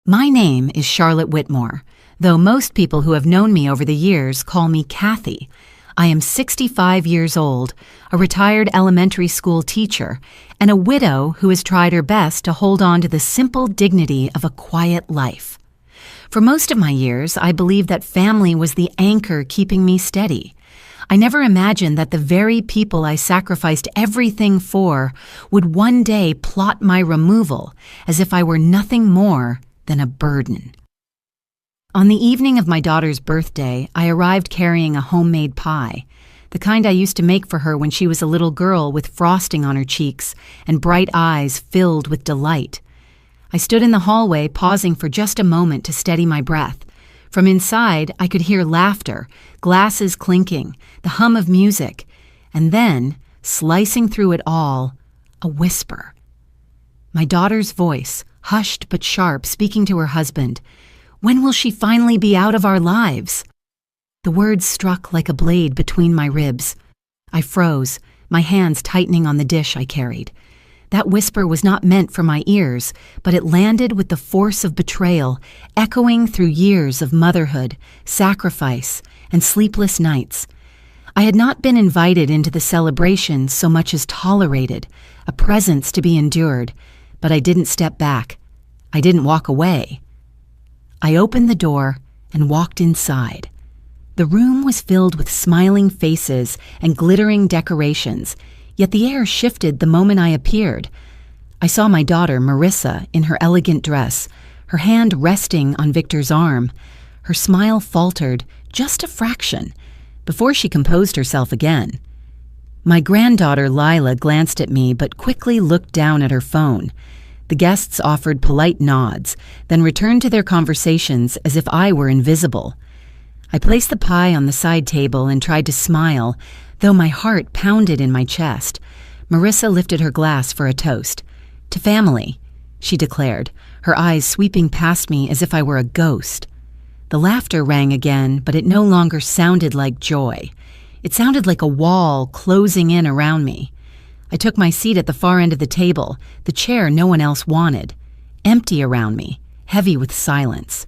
My name is Charlotte Whitmore, though most people who have known me over the years call me Kathy. I am 65 years old, a retired elementary school teacher, and a widow who has tried her best to hold on to the simple dignity of a quiet life. For most of my years, I believed that family was the anchor keeping me steady. I never imagined that the very people I sacrificed everything for would one day plot my removal as if I were nothing more than a burden. On the evening of my daughter's birthday, I arrived carrying a homemade pie, the kind I used to make for her when she was a little girl with frosting on her cheeks and bright eyes filled with delight. I stood in the hallway, pausing for just a moment to steady my breath. From inside, I could hear laughter, glasses clinking, the hum of music, and then, slicing through it all, a whisper. My daughter's voice, hushed but sharp, speaking to her husband. "When will she finally be out of our lives?" The words struck like a blade between my ribs. I froze, my hands tightening on the dish I carried. That whisper was not meant for my ears, but it landed with the force of betrayal, echoing through years of motherhood, sacrifice, and sleepless nights. I had not been invited into the celebration so much as tolerated, a presence to be endured, but I didn't step back. I didn't walk away. I opened the door and walked inside. The room was filled with smiling faces and glittering decorations, yet the air shifted the moment I appeared. I saw my daughter, Marissa, in her elegant dress, her hand resting on Victor's arm. Her smile faltered just a fraction before she composed herself again. My granddaughter, Lila, glanced at me but quickly looked down at her phone. The guests offered polite nods, then returned to their conversations as if I were invisible. I placed the pie on the side table and tried to smile, though my heart pounded in my chest. Marissa lifted her glass for a toast. "To family," she declared, her eyes sweeping past me as if I were a ghost. The laughter rang again, but it no longer sounded like joy. It sounded like a wall closing in around me. I took my seat at the far end of the table, the chair no one else wanted, empty around me, heavy with silence.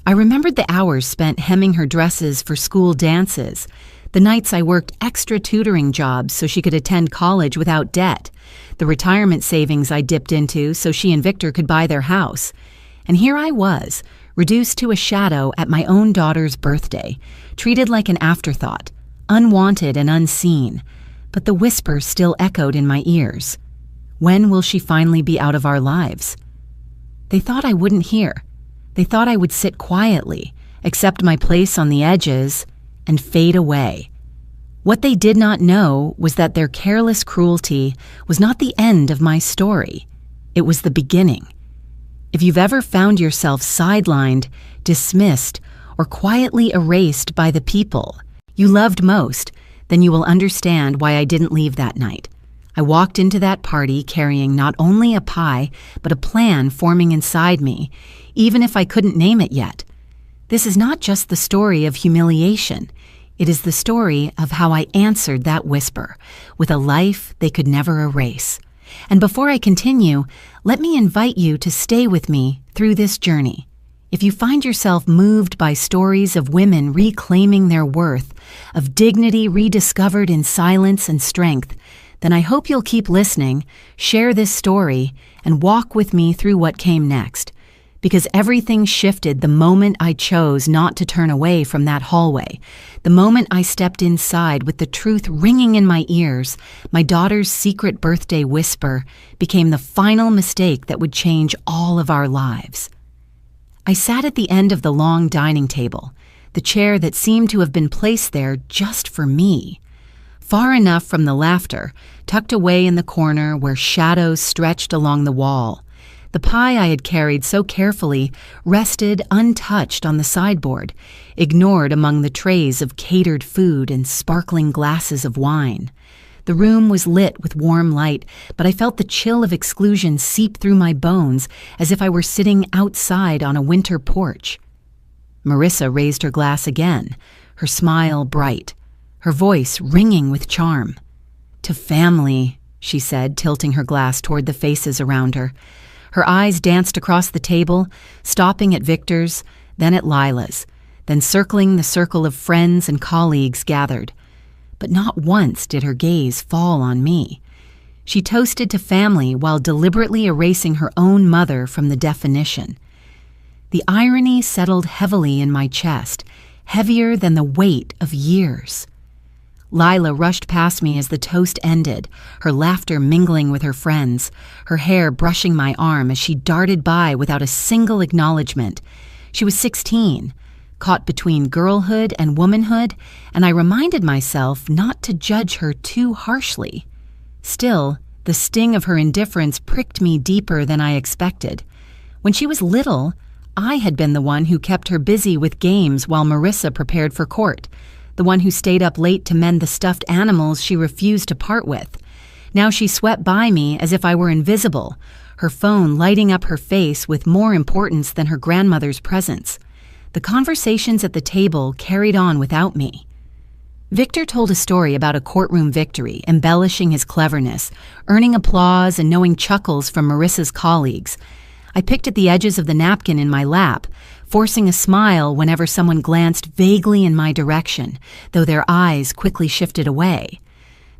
I remembered the hours spent hemming her dresses for school dances, the nights I worked extra tutoring jobs so she could attend college without debt, the retirement savings I dipped into so she and Victor could buy their house. And here I was, reduced to a shadow at my own daughter's birthday, treated like an afterthought, unwanted and unseen. But the whisper still echoed in my ears. When will she finally be out of our lives? They thought I wouldn't hear. They thought I would sit quietly, accept my place on the edges, and fade away. What they did not know was that their careless cruelty was not the end of my story. It was the beginning. If you've ever found yourself sidelined, dismissed, or quietly erased by the people you loved most, then you will understand why I didn't leave that night. I walked into that party carrying not only a pie, but a plan forming inside me, even if I couldn't name it yet. This is not just the story of humiliation. It is the story of how I answered that whisper with a life they could never erase. And before I continue, let me invite you to stay with me through this journey. If you find yourself moved by stories of women reclaiming their worth, of dignity rediscovered in silence and strength, then I hope you'll keep listening, share this story, and walk with me through what came next. Because everything shifted the moment I chose not to turn away from that hallway. The moment I stepped inside with the truth ringing in my ears, my daughter's secret birthday whisper became the final mistake that would change all of our lives. I sat at the end of the long dining table, the chair that seemed to have been placed there just for me. Far enough from the laughter, tucked away in the corner where shadows stretched along the wall. The pie I had carried so carefully rested untouched on the sideboard, ignored among the trays of catered food and sparkling glasses of wine. The room was lit with warm light, but I felt the chill of exclusion seep through my bones as if I were sitting outside on a winter porch. Marissa raised her glass again, her smile bright, her voice ringing with charm. "To family," she said, tilting her glass toward the faces around her. Her eyes danced across the table, stopping at Victor's, then at Lila's, then circling the circle of friends and colleagues gathered. But not once did her gaze fall on me. She toasted to family while deliberately erasing her own mother from the definition. The irony settled heavily in my chest, heavier than the weight of years. Lila rushed past me as the toast ended, her laughter mingling with her friends, her hair brushing my arm as she darted by without a single acknowledgement. She was 16, caught between girlhood and womanhood, and I reminded myself not to judge her too harshly. Still, the sting of her indifference pricked me deeper than I expected. When she was little, I had been the one who kept her busy with games while Marissa prepared for court, the one who stayed up late to mend the stuffed animals she refused to part with. Now she swept by me as if I were invisible, her phone lighting up her face with more importance than her grandmother's presence. The conversations at the table carried on without me. Victor told a story about a courtroom victory, embellishing his cleverness, earning applause and knowing chuckles from Marissa's colleagues. I picked at the edges of the napkin in my lap, forcing a smile whenever someone glanced vaguely in my direction, though their eyes quickly shifted away.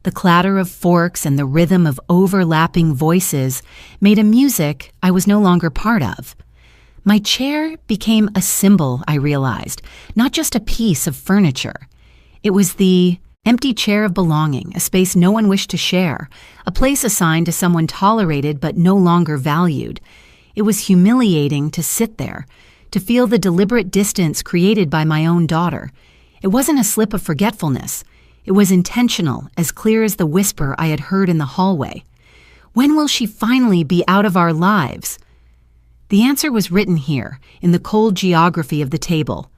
The clatter of forks and the rhythm of overlapping voices made a music I was no longer part of. My chair became a symbol, I realized, not just a piece of furniture. It was the empty chair of belonging, a space no one wished to share, a place assigned to someone tolerated but no longer valued. It was humiliating to sit there, to feel the deliberate distance created by my own daughter. It wasn't a slip of forgetfulness. It was intentional, as clear as the whisper I had heard in the hallway. When will she finally be out of our lives? The answer was written here, in the cold geography of the table.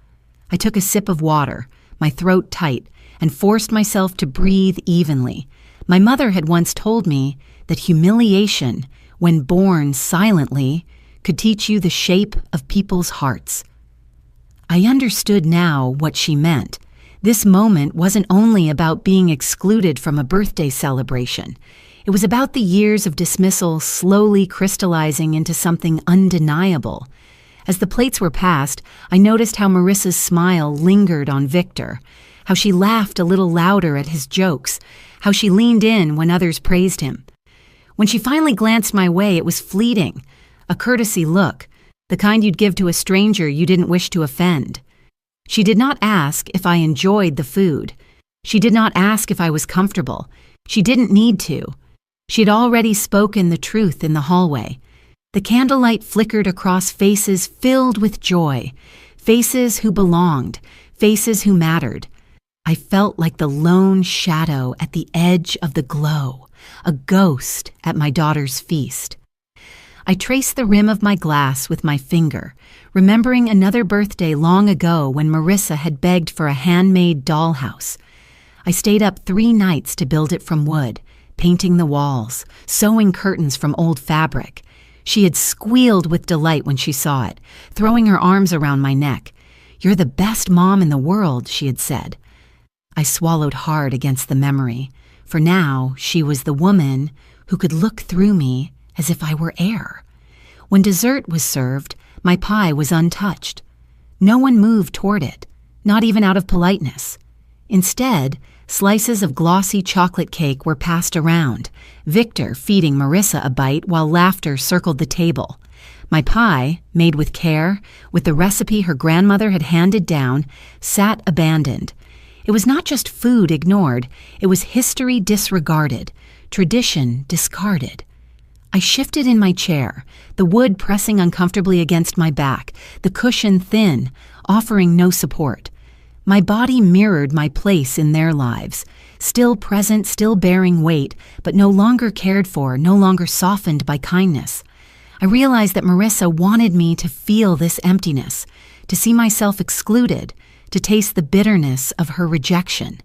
I took a sip of water, my throat tight, and forced myself to breathe evenly. My mother had once told me that humiliation, when born silently, could teach you the shape of people's hearts. I understood now what she meant. This moment wasn't only about being excluded from a birthday celebration. It was about the years of dismissal slowly crystallizing into something undeniable. As the plates were passed, I noticed how Marissa's smile lingered on Victor, how she laughed a little louder at his jokes, how she leaned in when others praised him. When she finally glanced my way, it was fleeting, a courtesy look, the kind you'd give to a stranger you didn't wish to offend. She did not ask if I enjoyed the food. She did not ask if I was comfortable. She didn't need to. She had already spoken the truth in the hallway. The candlelight flickered across faces filled with joy, faces who belonged, faces who mattered. I felt like the lone shadow at the edge of the glow, a ghost at my daughter's feast. I traced the rim of my glass with my finger, remembering another birthday long ago when Marissa had begged for a handmade dollhouse. I stayed up 3 nights to build it from wood, painting the walls, sewing curtains from old fabric. She had squealed with delight when she saw it, throwing her arms around my neck. "You're the best mom in the world," she had said. I swallowed hard against the memory, for now she was the woman who could look through me as if I were air. When dessert was served, my pie was untouched. No one moved toward it, not even out of politeness. Instead, slices of glossy chocolate cake were passed around, Victor feeding Marissa a bite while laughter circled the table. My pie, made with care, with the recipe her grandmother had handed down, sat abandoned. It was not just food ignored, it was history disregarded, tradition discarded. I shifted in my chair, the wood pressing uncomfortably against my back, the cushion thin, offering no support. My body mirrored my place in their lives, still present, still bearing weight, but no longer cared for, no longer softened by kindness. I realized that Marissa wanted me to feel this emptiness, to see myself excluded, to taste the bitterness of her rejection.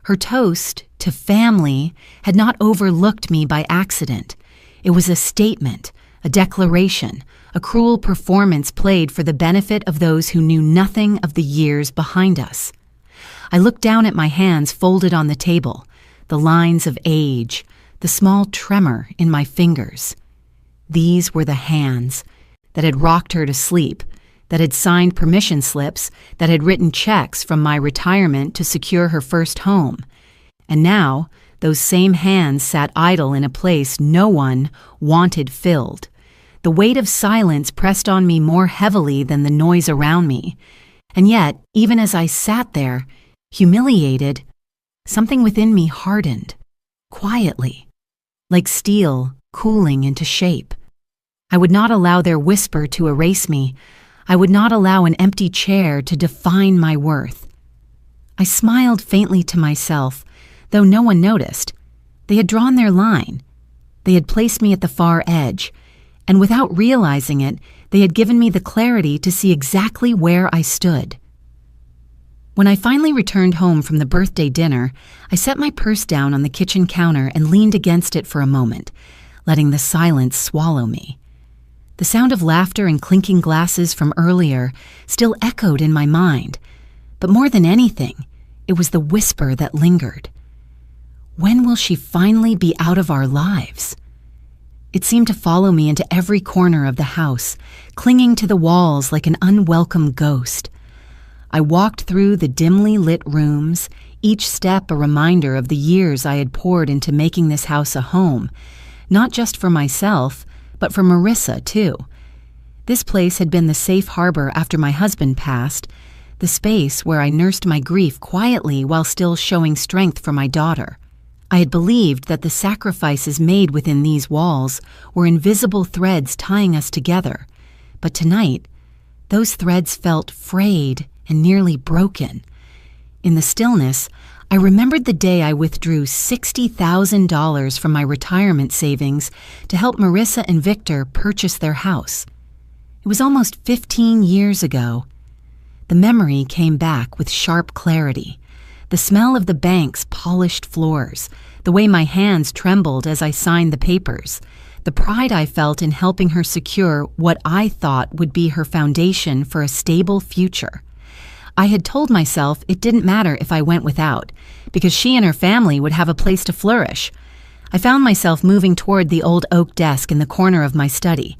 Her toast to family had not overlooked me by accident. It was a statement, a declaration, a cruel performance played for the benefit of those who knew nothing of the years behind us. I looked down at my hands folded on the table, the lines of age, the small tremor in my fingers. These were the hands that had rocked her to sleep, that had signed permission slips, that had written checks from my retirement to secure her first home. And now, those same hands sat idle in a place no one wanted filled. The weight of silence pressed on me more heavily than the noise around me. And yet, even as I sat there, humiliated, something within me hardened, quietly, like steel cooling into shape. I would not allow their whisper to erase me. I would not allow an empty chair to define my worth. I smiled faintly to myself, though no one noticed. They had drawn their line. They had placed me at the far edge, and without realizing it, they had given me the clarity to see exactly where I stood. When I finally returned home from the birthday dinner, I set my purse down on the kitchen counter and leaned against it for a moment, letting the silence swallow me. The sound of laughter and clinking glasses from earlier still echoed in my mind, but more than anything, it was the whisper that lingered. When will she finally be out of our lives? It seemed to follow me into every corner of the house, clinging to the walls like an unwelcome ghost. I walked through the dimly lit rooms, each step a reminder of the years I had poured into making this house a home, not just for myself, but for Marissa, too. This place had been the safe harbor after my husband passed, the space where I nursed my grief quietly while still showing strength for my daughter. I had believed that the sacrifices made within these walls were invisible threads tying us together, but tonight, those threads felt frayed and nearly broken. In the stillness, I remembered the day I withdrew $60,000 from my retirement savings to help Marissa and Victor purchase their house. It was almost 15 years ago. The memory came back with sharp clarity. The smell of the bank's polished floors, the way my hands trembled as I signed the papers, the pride I felt in helping her secure what I thought would be her foundation for a stable future. I had told myself it didn't matter if I went without, because she and her family would have a place to flourish. I found myself moving toward the old oak desk in the corner of my study.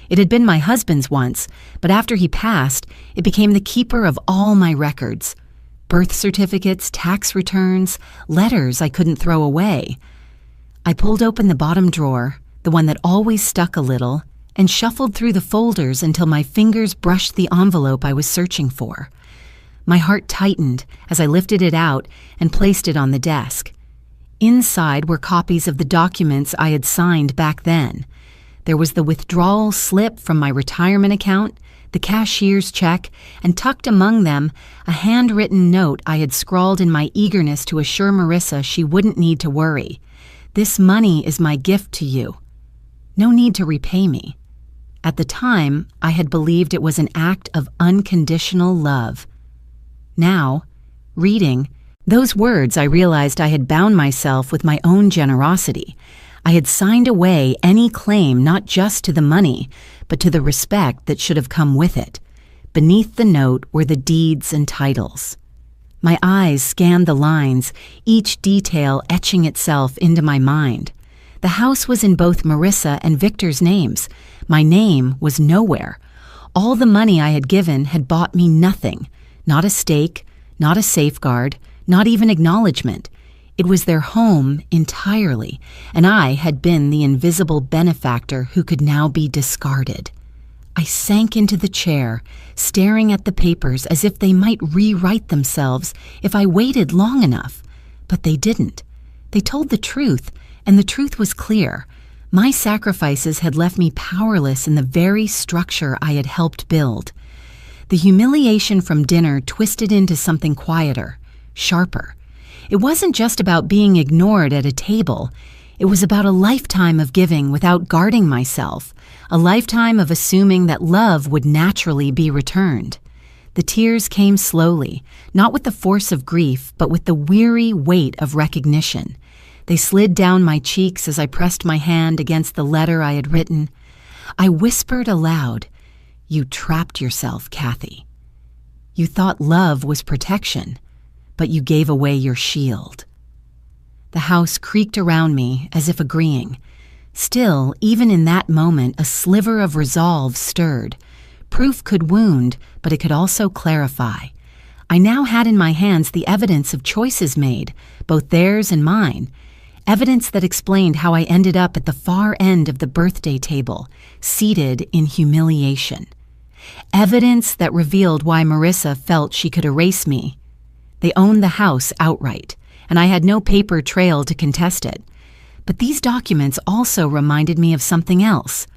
It had been my husband's once, but after he passed, it became the keeper of all my records. Birth certificates, tax returns, letters I couldn't throw away. I pulled open the bottom drawer, the one that always stuck a little, and shuffled through the folders until my fingers brushed the envelope I was searching for. My heart tightened as I lifted it out and placed it on the desk. Inside were copies of the documents I had signed back then. There was the withdrawal slip from my retirement account, the cashier's check, and tucked among them a handwritten note I had scrawled in my eagerness to assure Marissa she wouldn't need to worry. "This money is my gift to you. No need to repay me." At the time, I had believed it was an act of unconditional love. Now, reading those words, I realized I had bound myself with my own generosity. I had signed away any claim not just to the money, but to the respect that should have come with it. Beneath the note were the deeds and titles. My eyes scanned the lines, each detail etching itself into my mind. The house was in both Marissa and Victor's names. My name was nowhere. All the money I had given had bought me nothing. Not a stake, not a safeguard, not even acknowledgement. It was their home entirely, and I had been the invisible benefactor who could now be discarded. I sank into the chair, staring at the papers as if they might rewrite themselves if I waited long enough. But they didn't. They told the truth, and the truth was clear. My sacrifices had left me powerless in the very structure I had helped build. The humiliation from dinner twisted into something quieter, sharper. It wasn't just about being ignored at a table. It was about a lifetime of giving without guarding myself, a lifetime of assuming that love would naturally be returned. The tears came slowly, not with the force of grief, but with the weary weight of recognition. They slid down my cheeks as I pressed my hand against the letter I had written. I whispered aloud, "You trapped yourself, Kathy. You thought love was protection, but you gave away your shield." The house creaked around me as if agreeing. Still, even in that moment, a sliver of resolve stirred. Proof could wound, but it could also clarify. I now had in my hands the evidence of choices made, both theirs and mine. Evidence that explained how I ended up at the far end of the birthday table, seated in humiliation. Evidence that revealed why Marissa felt she could erase me. They owned the house outright, and I had no paper trail to contest it. But these documents also reminded me of something else.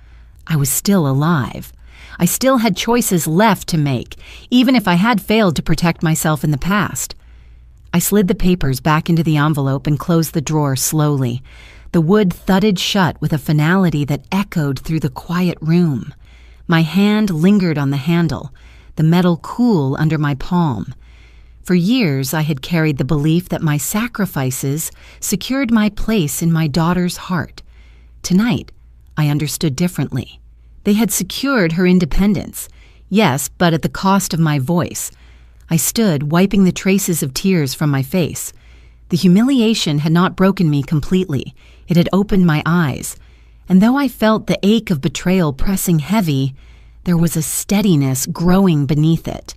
I was still alive. I still had choices left to make, even if I had failed to protect myself in the past. I slid the papers back into the envelope and closed the drawer slowly. The wood thudded shut with a finality that echoed through the quiet room. My hand lingered on the handle, the metal cool under my palm. For years, I had carried the belief that my sacrifices secured my place in my daughter's heart. Tonight, I understood differently. They had secured her independence. Yes, but at the cost of my voice. I stood, wiping the traces of tears from my face. The humiliation had not broken me completely. It had opened my eyes. And though I felt the ache of betrayal pressing heavy, there was a steadiness growing beneath it.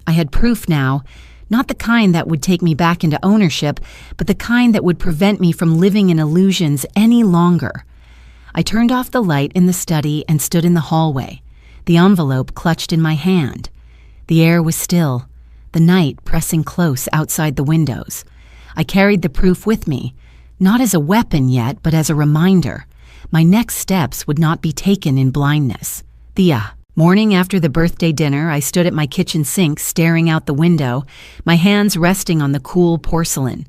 I had proof now, not the kind that would take me back into ownership, but the kind that would prevent me from living in illusions any longer. I turned off the light in the study and stood in the hallway, the envelope clutched in my hand. The air was still, the night pressing close outside the windows. I carried the proof with me, not as a weapon yet, but as a reminder. My next steps would not be taken in blindness. Morning after the birthday dinner, I stood at my kitchen sink staring out the window, my hands resting on the cool porcelain.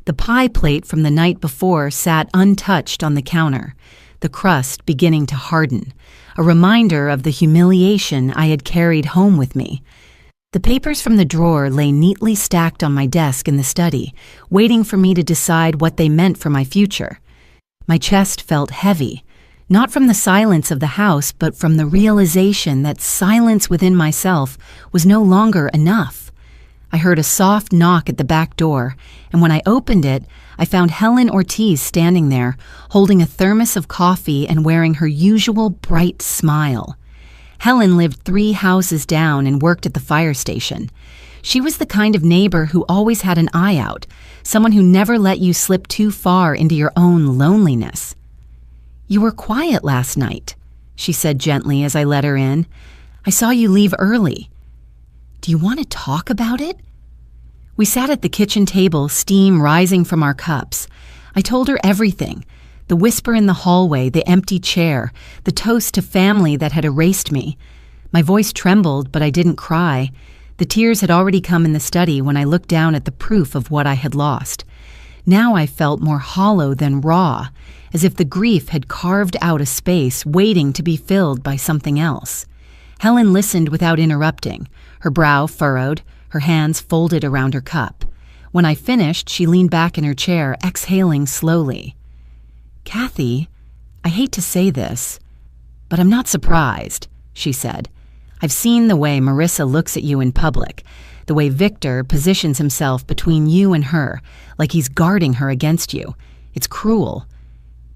The pie plate from the night before sat untouched on the counter, the crust beginning to harden, a reminder of the humiliation I had carried home with me. The papers from the drawer lay neatly stacked on my desk in the study, waiting for me to decide what they meant for my future. My chest felt heavy, not from the silence of the house, but from the realization that silence within myself was no longer enough. I heard a soft knock at the back door, and when I opened it, I found Helen Ortiz standing there, holding a thermos of coffee and wearing her usual bright smile. Helen lived 3 houses down and worked at the fire station. She was the kind of neighbor who always had an eye out, someone who never let you slip too far into your own loneliness. "You were quiet last night," she said gently as I let her in. "I saw you leave early. Do you want to talk about it?" We sat at the kitchen table, steam rising from our cups. I told her everything. The whisper in the hallway, the empty chair, the toast to family that had erased me. My voice trembled, but I didn't cry. The tears had already come in the study when I looked down at the proof of what I had lost. Now I felt more hollow than raw, as if the grief had carved out a space waiting to be filled by something else. Helen listened without interrupting, her brow furrowed, her hands folded around her cup. When I finished, she leaned back in her chair, exhaling slowly. "Kathy, I hate to say this, but I'm not surprised," she said. "I've seen the way Marissa looks at you in public, the way Victor positions himself between you and her, like he's guarding her against you. It's cruel.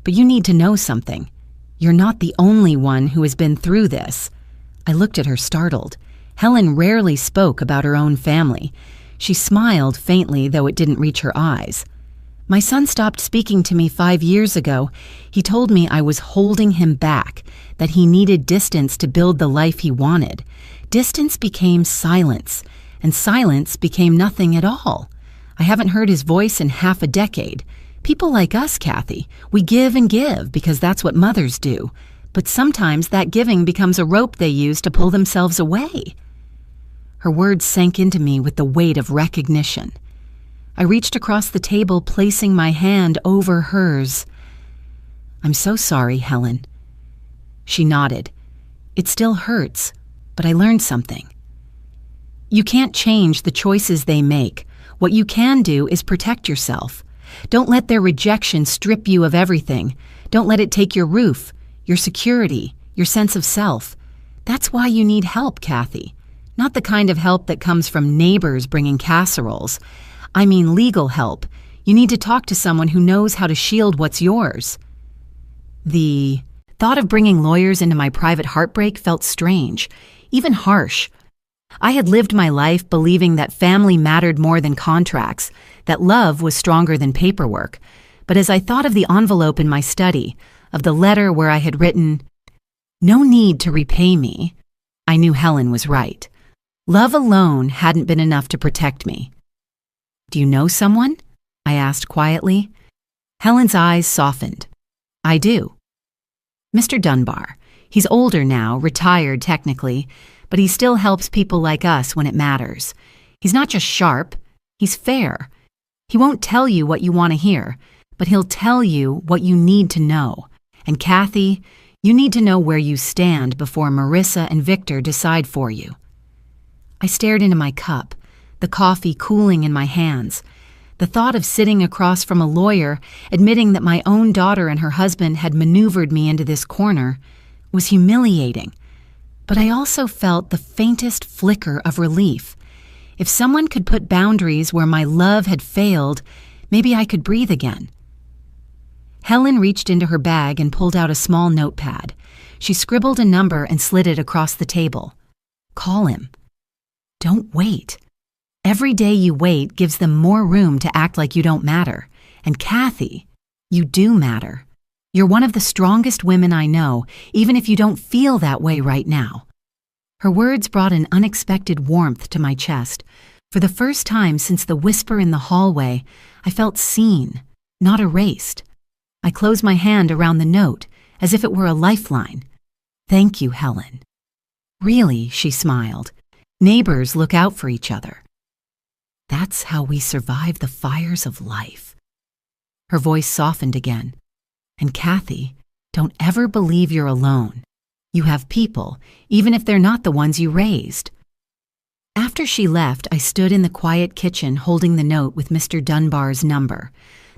But you need to know something. You're not the only one who has been through this." I looked at her startled. Helen rarely spoke about her own family. She smiled faintly, though it didn't reach her eyes. "My son stopped speaking to me 5 years ago. He told me I was holding him back, that he needed distance to build the life he wanted. Distance became silence, and silence became nothing at all. I haven't heard his voice in half a decade. People like us, Kathy, we give and give because that's what mothers do. But sometimes that giving becomes a rope they use to pull themselves away." Her words sank into me with the weight of recognition. I reached across the table, placing my hand over hers. "I'm so sorry, Helen." She nodded. "It still hurts, but I learned something. You can't change the choices they make. What you can do is protect yourself. Don't let their rejection strip you of everything. Don't let it take your roof, your security, your sense of self. That's why you need help, Kathy. Not the kind of help that comes from neighbors bringing casseroles. I mean legal help. You need to talk to someone who knows how to shield what's yours." The thought of bringing lawyers into my private heartbreak felt strange, even harsh. I had lived my life believing that family mattered more than contracts, that love was stronger than paperwork. But as I thought of the envelope in my study, of the letter where I had written, "No need to repay me," I knew Helen was right. Love alone hadn't been enough to protect me. "Do you know someone?" I asked quietly. Helen's eyes softened. "I do. Mr. Dunbar. He's older now, retired technically, but he still helps people like us when it matters. He's not just sharp, he's fair. He won't tell you what you want to hear, but he'll tell you what you need to know. And Kathy, you need to know where you stand before Marissa and Victor decide for you." I stared into my cup, the coffee cooling in my hands. The thought of sitting across from a lawyer, admitting that my own daughter and her husband had maneuvered me into this corner, was humiliating. But I also felt the faintest flicker of relief. If someone could put boundaries where my love had failed, maybe I could breathe again. Helen reached into her bag and pulled out a small notepad. She scribbled a number and slid it across the table. "Call him. Don't wait. Every day you wait gives them more room to act like you don't matter. And Kathy, you do matter. You're one of the strongest women I know, even if you don't feel that way right now." Her words brought an unexpected warmth to my chest. For the first time since the whisper in the hallway, I felt seen, not erased. I closed my hand around the note, as if it were a lifeline. "Thank you, Helen." "Really," she smiled. "Neighbors look out for each other. That's how we survive the fires of life." Her voice softened again. "And Kathy, don't ever believe you're alone. You have people, even if they're not the ones you raised." After she left, I stood in the quiet kitchen holding the note with Mr. Dunbar's number.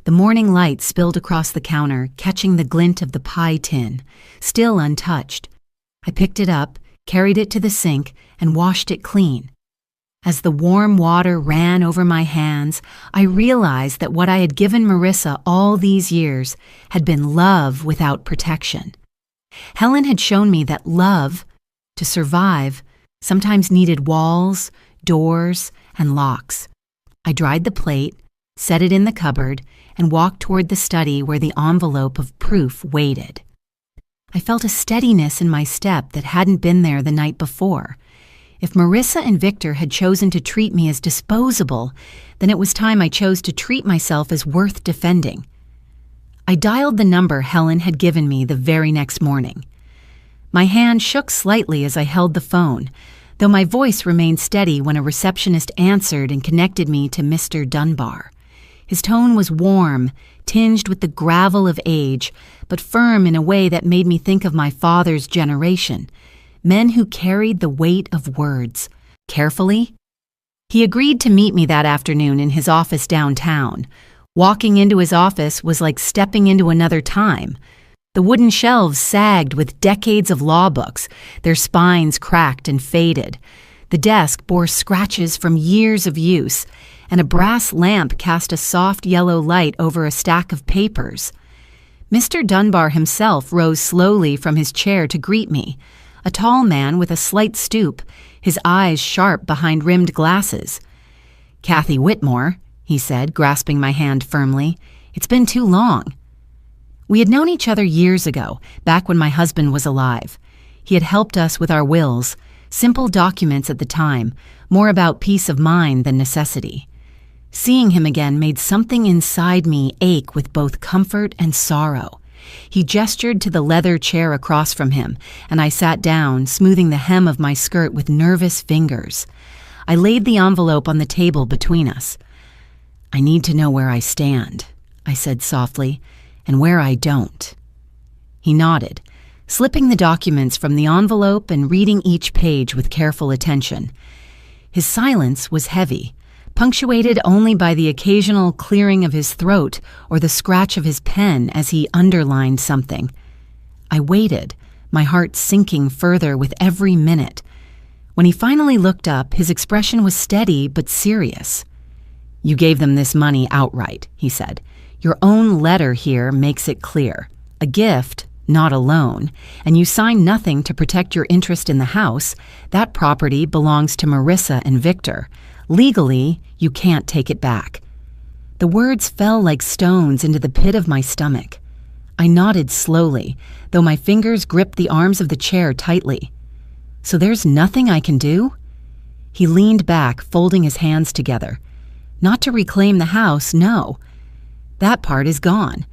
The morning light spilled across the counter, catching the glint of the pie tin, still untouched. I picked it up, carried it to the sink, and washed it clean. As the warm water ran over my hands, I realized that what I had given Marissa all these years had been love without protection. Helen had shown me that love, to survive, sometimes needed walls, doors, and locks. I dried the plate, set it in the cupboard, and walked toward the study where the envelope of proof waited. I felt a steadiness in my step that hadn't been there the night before. If Marissa and Victor had chosen to treat me as disposable, then it was time I chose to treat myself as worth defending. I dialed the number Helen had given me the very next morning. My hand shook slightly as I held the phone, though my voice remained steady when a receptionist answered and connected me to Mr. Dunbar. His tone was warm, tinged with the gravel of age, but firm in a way that made me think of my father's generation, men who carried the weight of words. Carefully? He agreed to meet me that afternoon in his office downtown. Walking into his office was like stepping into another time. The wooden shelves sagged with decades of law books, their spines cracked and faded. The desk bore scratches from years of use, and a brass lamp cast a soft yellow light over a stack of papers. Mr. Dunbar himself rose slowly from his chair to greet me, a tall man with a slight stoop, his eyes sharp behind rimmed glasses. "Kathy Whitmore," he said, grasping my hand firmly. "It's been too long." We had known each other years ago, back when my husband was alive. He had helped us with our wills, simple documents at the time, more about peace of mind than necessity. Seeing him again made something inside me ache with both comfort and sorrow. He gestured to the leather chair across from him, and I sat down, smoothing the hem of my skirt with nervous fingers. I laid the envelope on the table between us. "I need to know where I stand," I said softly, "and where I don't." He nodded, slipping the documents from the envelope and reading each page with careful attention. His silence was heavy, punctuated only by the occasional clearing of his throat or the scratch of his pen as he underlined something. I waited, my heart sinking further with every minute. When he finally looked up, his expression was steady but serious. "You gave them this money outright," he said. "Your own letter here makes it clear. A gift, not a loan, and you sign nothing to protect your interest in the house, that property belongs to Marissa and Victor. Legally, you can't take it back. The words fell like stones into the pit of my stomach. I nodded slowly, though my fingers gripped the arms of the chair tightly. So there's nothing I can do? He leaned back, folding his hands together. Not to reclaim the house, no. That part is gone.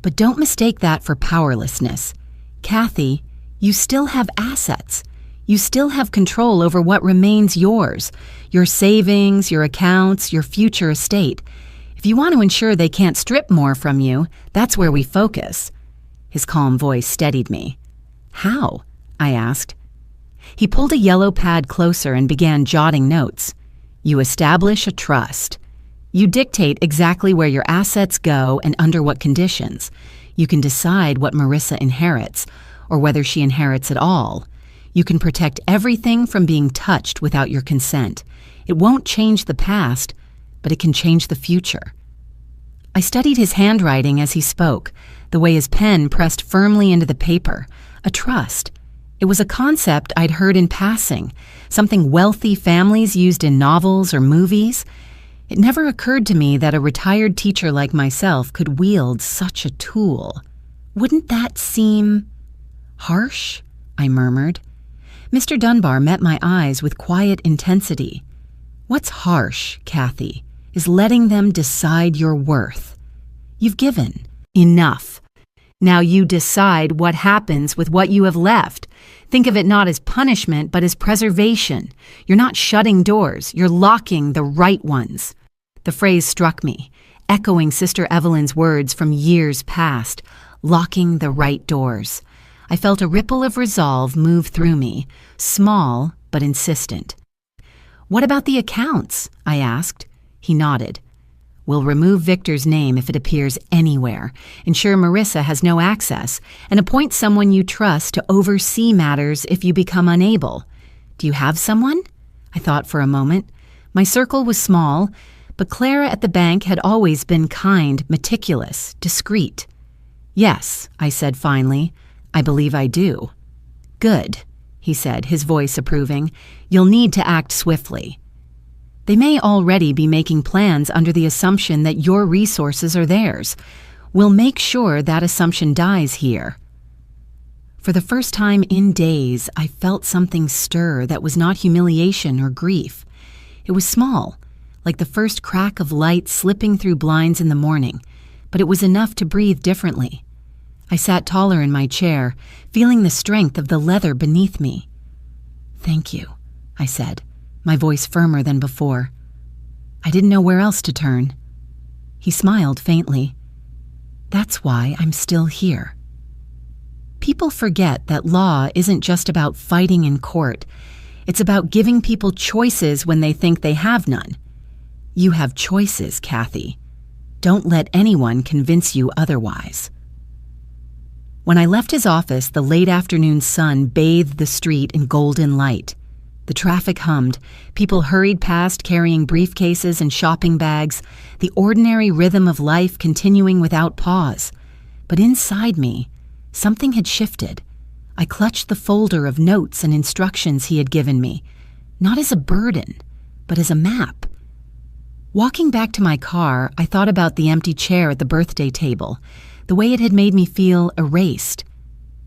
But don't mistake that for powerlessness. Kathy, you still have assets. You still have control over what remains yours, your savings, your accounts, your future estate. If you want to ensure they can't strip more from you, that's where we focus. His calm voice steadied me. How? I asked. He pulled a yellow pad closer and began jotting notes. You establish a trust. You dictate exactly where your assets go and under what conditions. You can decide what Marissa inherits, or whether she inherits at all. You can protect everything from being touched without your consent. It won't change the past, but it can change the future. I studied his handwriting as he spoke, the way his pen pressed firmly into the paper. A trust. It was a concept I'd heard in passing, something wealthy families used in novels or movies. It never occurred to me that a retired teacher like myself could wield such a tool. Wouldn't that seem harsh? I murmured. Mr. Dunbar met my eyes with quiet intensity. What's harsh, Kathy, is letting them decide your worth. You've given. Enough. Now you decide what happens with what you have left. Think of it not as punishment, but as preservation. You're not shutting doors, you're locking the right ones. The phrase struck me, echoing Sister Evelyn's words from years past, locking the right doors. I felt a ripple of resolve move through me, small but insistent. What about the accounts? I asked. He nodded. We'll remove Victor's name if it appears anywhere, ensure Marissa has no access, and appoint someone you trust to oversee matters if you become unable. Do you have someone? I thought for a moment. My circle was small, but Clara at the bank had always been kind, meticulous, discreet. Yes, I said finally. I believe I do. Good, he said, his voice approving. You'll need to act swiftly. They may already be making plans under the assumption that your resources are theirs. We'll make sure that assumption dies here. For the first time in days, I felt something stir that was not humiliation or grief. It was small, like the first crack of light slipping through blinds in the morning, but it was enough to breathe differently. I sat taller in my chair, feeling the strength of the leather beneath me. Thank you, I said, my voice firmer than before. I didn't know where else to turn. He smiled faintly. That's why I'm still here. People forget that law isn't just about fighting in court. It's about giving people choices when they think they have none. You have choices, Kathy. Don't let anyone convince you otherwise. When I left his office, the late afternoon sun bathed the street in golden light. The traffic hummed. People hurried past carrying briefcases and shopping bags, the ordinary rhythm of life continuing without pause. But inside me, something had shifted. I clutched the folder of notes and instructions he had given me, not as a burden, but as a map. Walking back to my car, I thought about the empty chair at the birthday table, the way it had made me feel erased.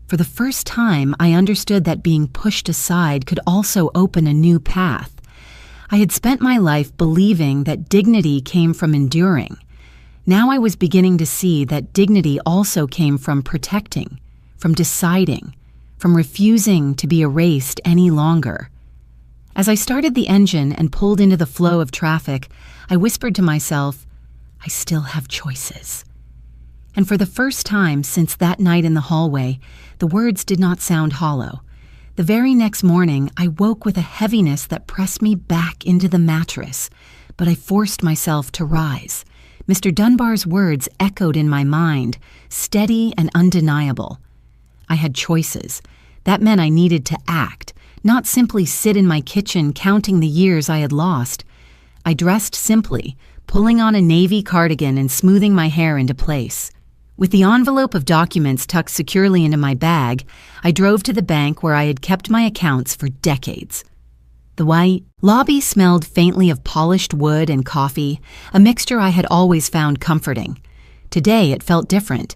For the first time, I understood that being pushed aside could also open a new path. I had spent my life believing that dignity came from enduring. Now I was beginning to see that dignity also came from protecting, from deciding, from refusing to be erased any longer. As I started the engine and pulled into the flow of traffic, I whispered to myself, I still have choices. And for the first time since that night in the hallway, the words did not sound hollow. The very next morning, I woke with a heaviness that pressed me back into the mattress, but I forced myself to rise. Mr. Dunbar's words echoed in my mind, steady and undeniable. I had choices. That meant I needed to act, not simply sit in my kitchen counting the years I had lost. I dressed simply, pulling on a navy cardigan and smoothing my hair into place. With the envelope of documents tucked securely into my bag, I drove to the bank where I had kept my accounts for decades. The white lobby smelled faintly of polished wood and coffee, a mixture I had always found comforting. Today it felt different.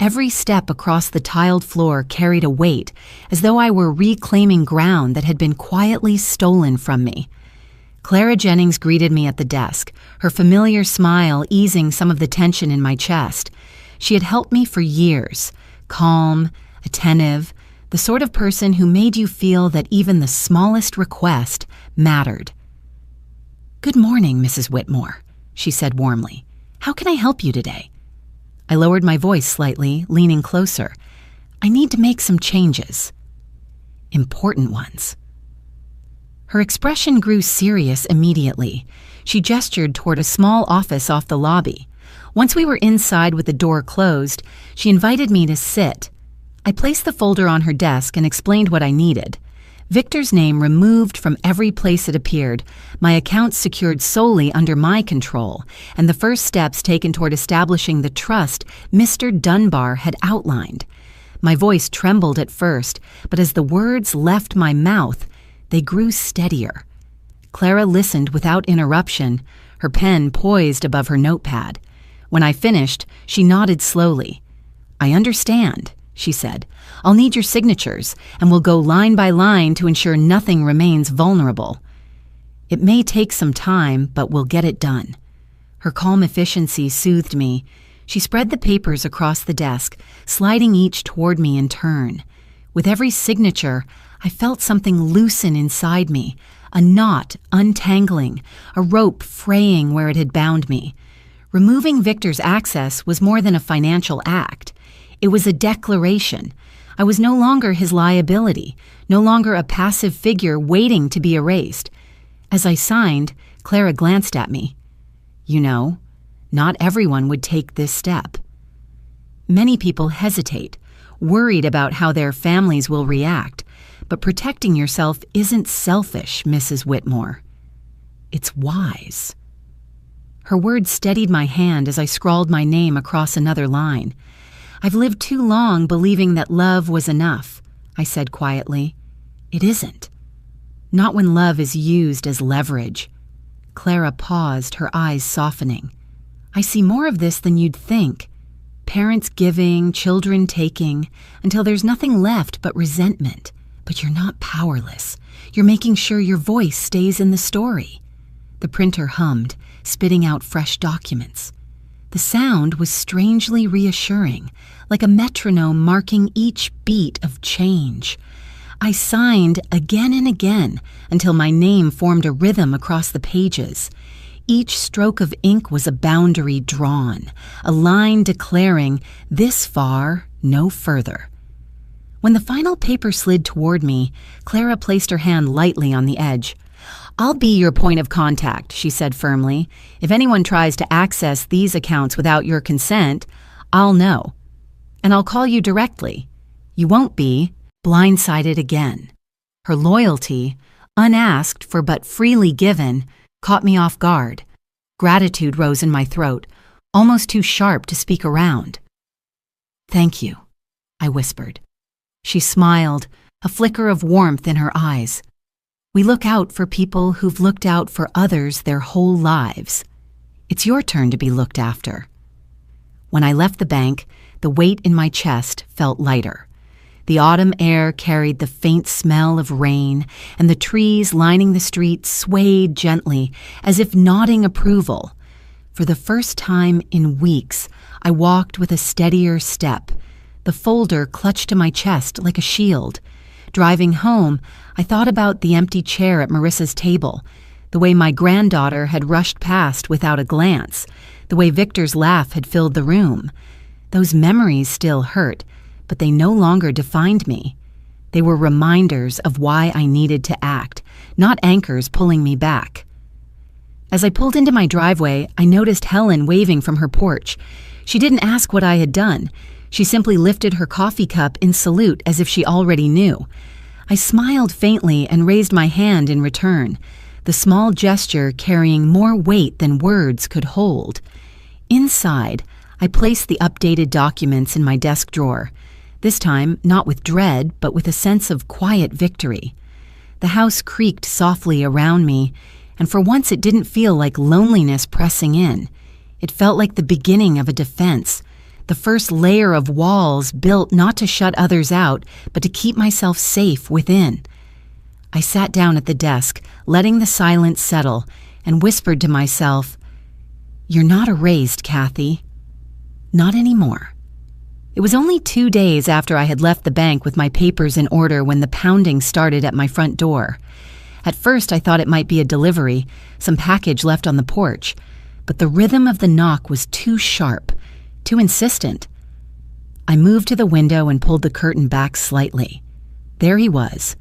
Every step across the tiled floor carried a weight, as though I were reclaiming ground that had been quietly stolen from me. Clara Jennings greeted me at the desk, her familiar smile easing some of the tension in my chest. She had helped me for years, calm, attentive, the sort of person who made you feel that even the smallest request mattered. "Good morning, Mrs. Whitmore," she said warmly. "How can I help you today?" I lowered my voice slightly, leaning closer. "I need to make some changes." "Important ones." Her expression grew serious immediately. She gestured toward a small office off the lobby. Once we were inside with the door closed, she invited me to sit. I placed the folder on her desk and explained what I needed. Victor's name removed from every place it appeared, my accounts secured solely under my control, and the first steps taken toward establishing the trust Mr. Dunbar had outlined. My voice trembled at first, but as the words left my mouth, they grew steadier. Clara listened without interruption, her pen poised above her notepad. When I finished, she nodded slowly. "I understand," she said. "I'll need your signatures, and we'll go line by line to ensure nothing remains vulnerable. It may take some time, but we'll get it done." Her calm efficiency soothed me. She spread the papers across the desk, sliding each toward me in turn. With every signature, I felt something loosen inside me, a knot untangling, a rope fraying where it had bound me. Removing Victor's access was more than a financial act. It was a declaration. I was no longer his liability, no longer a passive figure waiting to be erased. As I signed, Clara glanced at me. "You know, not everyone would take this step. Many people hesitate, worried about how their families will react, but protecting yourself isn't selfish, Mrs. Whitmore. It's wise." Her words steadied my hand as I scrawled my name across another line. "I've lived too long believing that love was enough," I said quietly. "It isn't. Not when love is used as leverage." Clara paused, her eyes softening. "I see more of this than you'd think. Parents giving, children taking, until there's nothing left but resentment. But you're not powerless. You're making sure your voice stays in the story." The printer hummed, spitting out fresh documents. The sound was strangely reassuring, like a metronome marking each beat of change. I signed again and again until my name formed a rhythm across the pages. Each stroke of ink was a boundary drawn, a line declaring, "This far, no further." When the final paper slid toward me, Clara placed her hand lightly on the edge. "I'll be your point of contact," she said firmly. "If anyone tries to access these accounts without your consent, I'll know. And I'll call you directly. You won't be blindsided again." Her loyalty, unasked for but freely given, caught me off guard. Gratitude rose in my throat, almost too sharp to speak around. "Thank you," I whispered. She smiled, a flicker of warmth in her eyes. "We look out for people who've looked out for others their whole lives. It's your turn to be looked after." When I left the bank, the weight in my chest felt lighter. The autumn air carried the faint smell of rain, and the trees lining the street swayed gently, as if nodding approval. For the first time in weeks, I walked with a steadier step, the folder clutched to my chest like a shield. Driving home, I thought about the empty chair at Marissa's table, the way my granddaughter had rushed past without a glance, the way Victor's laugh had filled the room. Those memories still hurt, but they no longer defined me. They were reminders of why I needed to act, not anchors pulling me back. As I pulled into my driveway, I noticed Helen waving from her porch. She didn't ask what I had done. She simply lifted her coffee cup in salute as if she already knew. I smiled faintly and raised my hand in return, the small gesture carrying more weight than words could hold. Inside, I placed the updated documents in my desk drawer, this time not with dread, but with a sense of quiet victory. The house creaked softly around me, and for once it didn't feel like loneliness pressing in. It felt like the beginning of a defense, the first layer of walls built not to shut others out, but to keep myself safe within. I sat down at the desk, letting the silence settle, and whispered to myself, "You're not erased, Kathy. Not anymore." It was only 2 days after I had left the bank with my papers in order when the pounding started at my front door. At first, I thought it might be a delivery, some package left on the porch, but the rhythm of the knock was too sharp, too insistent. I moved to the window and pulled the curtain back slightly. There he was,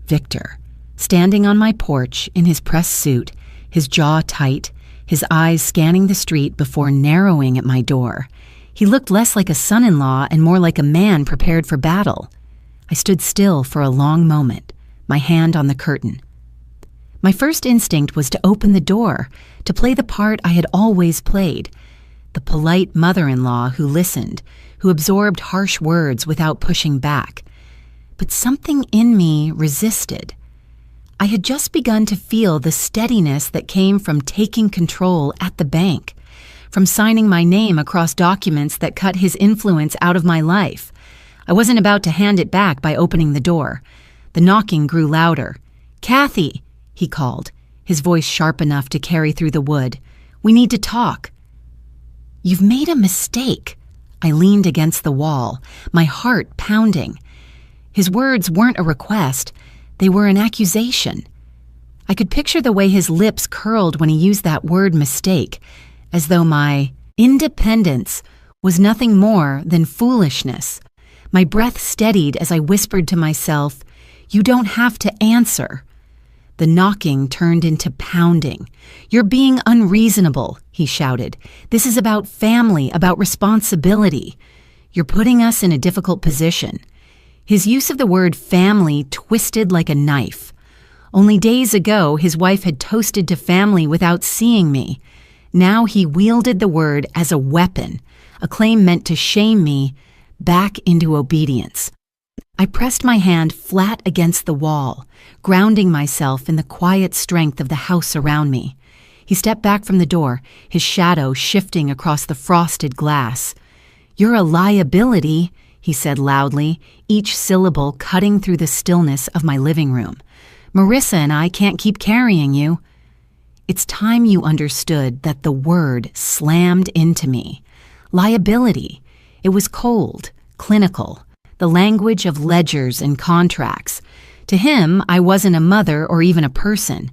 Victor, standing on my porch in his pressed suit, his jaw tight, his eyes scanning the street before narrowing at my door. He looked less like a son-in-law and more like a man prepared for battle. I stood still for a long moment, my hand on the curtain. My first instinct was to open the door, to play the part I had always played, the polite mother-in-law who listened, who absorbed harsh words without pushing back. But something in me resisted. I had just begun to feel the steadiness that came from taking control at the bank, from signing my name across documents that cut his influence out of my life. I wasn't about to hand it back by opening the door. The knocking grew louder. "Kathy," he called, his voice sharp enough to carry through the wood. "We need to talk." "You've made a mistake." I leaned against the wall, my heart pounding. His words weren't a request. They were an accusation. I could picture the way his lips curled when he used that word mistake, as though my independence was nothing more than foolishness. My breath steadied as I whispered to myself, "You don't have to answer." The knocking turned into pounding. "You're being unreasonable," he shouted. "This is about family, about responsibility. You're putting us in a difficult position." His use of the word family twisted like a knife. Only days ago, his wife had toasted to family without seeing me. Now he wielded the word as a weapon, a claim meant to shame me back into obedience. I pressed my hand flat against the wall, grounding myself in the quiet strength of the house around me. He stepped back from the door, his shadow shifting across the frosted glass. "You're a liability," he said loudly, each syllable cutting through the stillness of my living room. "Marissa and I can't keep carrying you." It's time you understood that the word slammed into me. Liability. It was cold, clinical, the language of ledgers and contracts. To him, I wasn't a mother or even a person.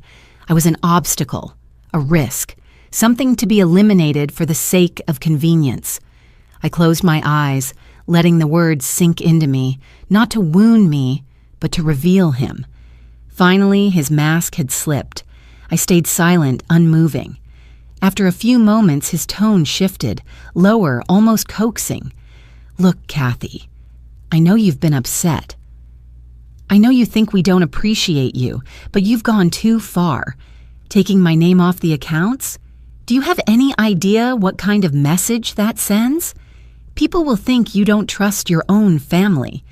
I was an obstacle, a risk, something to be eliminated for the sake of convenience. I closed my eyes, letting the words sink into me, not to wound me, but to reveal him. Finally, his mask had slipped. I stayed silent, unmoving. After a few moments, his tone shifted, lower, almost coaxing. "Look, Kathy, I know you've been upset. I know you think we don't appreciate you, but you've gone too far. Taking my name off the accounts? Do you have any idea what kind of message that sends? People will think you don't trust your own family."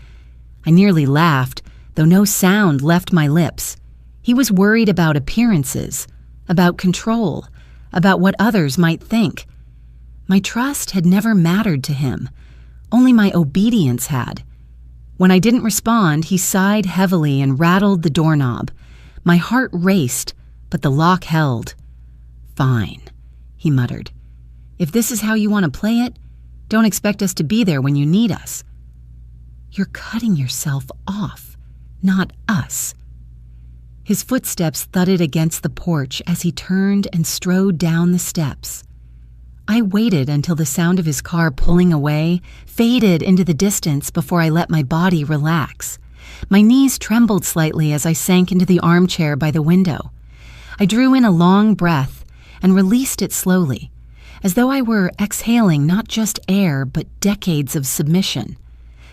I nearly laughed, though no sound left my lips. He was worried about appearances, about control, about what others might think. My trust had never mattered to him. Only my obedience had. When I didn't respond, he sighed heavily and rattled the doorknob. My heart raced, but the lock held. "Fine," he muttered. "If this is how you want to play it, don't expect us to be there when you need us." "You're cutting yourself off, not us." His footsteps thudded against the porch as he turned and strode down the steps. I waited until the sound of his car pulling away faded into the distance before I let my body relax. My knees trembled slightly as I sank into the armchair by the window. I drew in a long breath and released it slowly, as though I were exhaling not just air but decades of submission.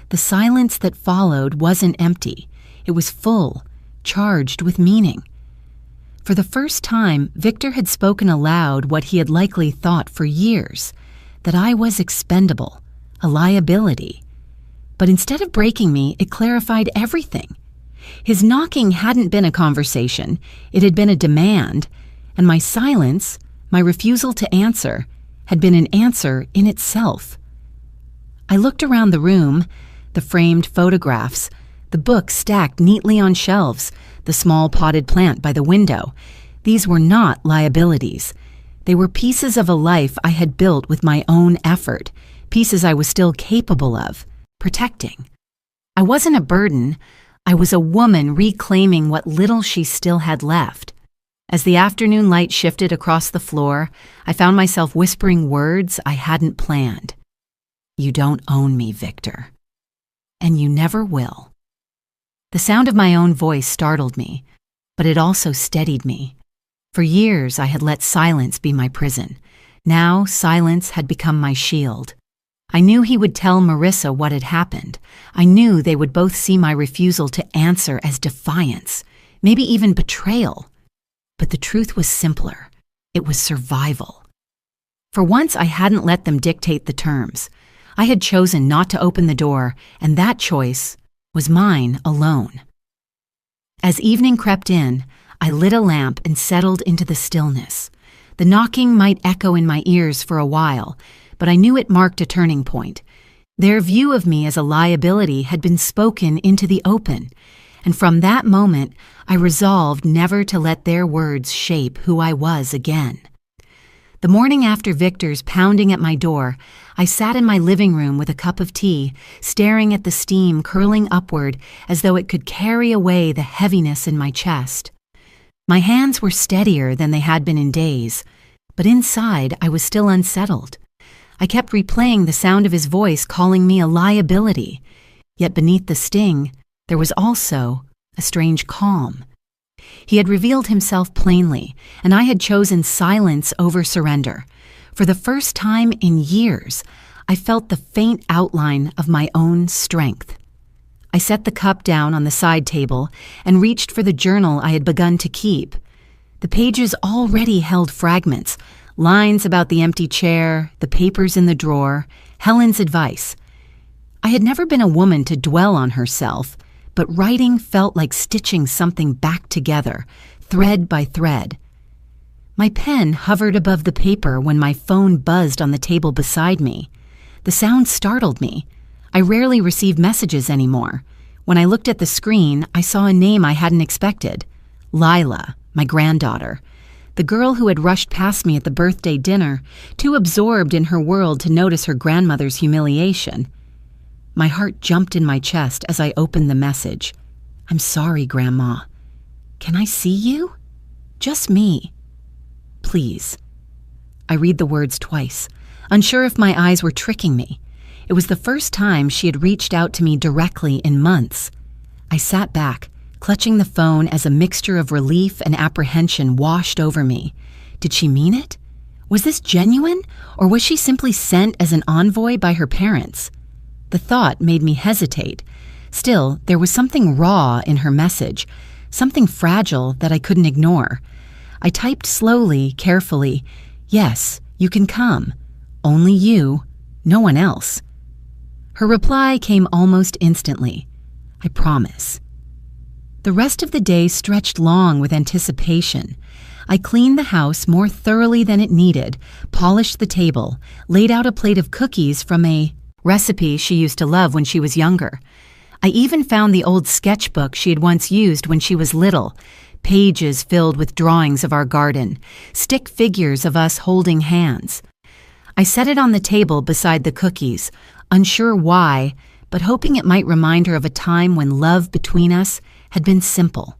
The silence that followed wasn't empty. It was full, charged with meaning. For the first time, Victor had spoken aloud what he had likely thought for years. that I was expendable, a liability. But instead of breaking me, it clarified everything. His knocking hadn't been a conversation, it had been a demand, and my silence, my refusal to answer, had been an answer in itself. I looked around the room, the framed photographs, the books stacked neatly on shelves, the small potted plant by the window. These were not liabilities. They were pieces of a life I had built with my own effort, pieces I was still capable of protecting. I wasn't a burden. I was a woman reclaiming what little she still had left. As the afternoon light shifted across the floor, I found myself whispering words I hadn't planned. You don't own me, Victor. And you never will. The sound of my own voice startled me, but it also steadied me. For years, I had let silence be my prison. Now, silence had become my shield. I knew he would tell Marissa what had happened. I knew they would both see my refusal to answer as defiance, maybe even betrayal. But the truth was simpler. It was survival. For once, I hadn't let them dictate the terms. I had chosen not to open the door, and that choice was mine alone. As evening crept in, I lit a lamp and settled into the stillness. The knocking might echo in my ears for a while, but I knew it marked a turning point. Their view of me as a liability had been spoken into the open, and from that moment, I resolved never to let their words shape who I was again. The morning after Victor's pounding at my door, I sat in my living room with a cup of tea, staring at the steam curling upward as though it could carry away the heaviness in my chest. My hands were steadier than they had been in days, but inside I was still unsettled. I kept replaying the sound of his voice calling me a liability, yet beneath the sting, there was also a strange calm. He had revealed himself plainly, and I had chosen silence over surrender. For the first time in years, I felt the faint outline of my own strength. I set the cup down on the side table and reached for the journal I had begun to keep. The pages already held fragments, lines about the empty chair, the papers in the drawer, Helen's advice. I had never been a woman to dwell on herself, but writing felt like stitching something back together, thread by thread. My pen hovered above the paper when my phone buzzed on the table beside me. The sound startled me. I rarely received messages anymore. When I looked at the screen, I saw a name I hadn't expected. Lila, my granddaughter. The girl who had rushed past me at the birthday dinner, too absorbed in her world to notice her grandmother's humiliation. My heart jumped in my chest as I opened the message. I'm sorry, Grandma. Can I see you? Just me. Please. I read the words twice, unsure if my eyes were tricking me. It was the first time she had reached out to me directly in months. I sat back, clutching the phone as a mixture of relief and apprehension washed over me. Did she mean it? Was this genuine, or was she simply sent as an envoy by her parents? The thought made me hesitate. Still, there was something raw in her message, something fragile that I couldn't ignore. I typed slowly, carefully, "Yes, you can come. Only you, no one else." Her reply came almost instantly. "I promise." The rest of the day stretched long with anticipation. I cleaned the house more thoroughly than it needed, polished the table, laid out a plate of cookies from a recipe she used to love when she was younger. I even found the old sketchbook she had once used when she was little, pages filled with drawings of our garden, stick figures of us holding hands. I set it on the table beside the cookies, unsure why, but hoping it might remind her of a time when love between us had been simple.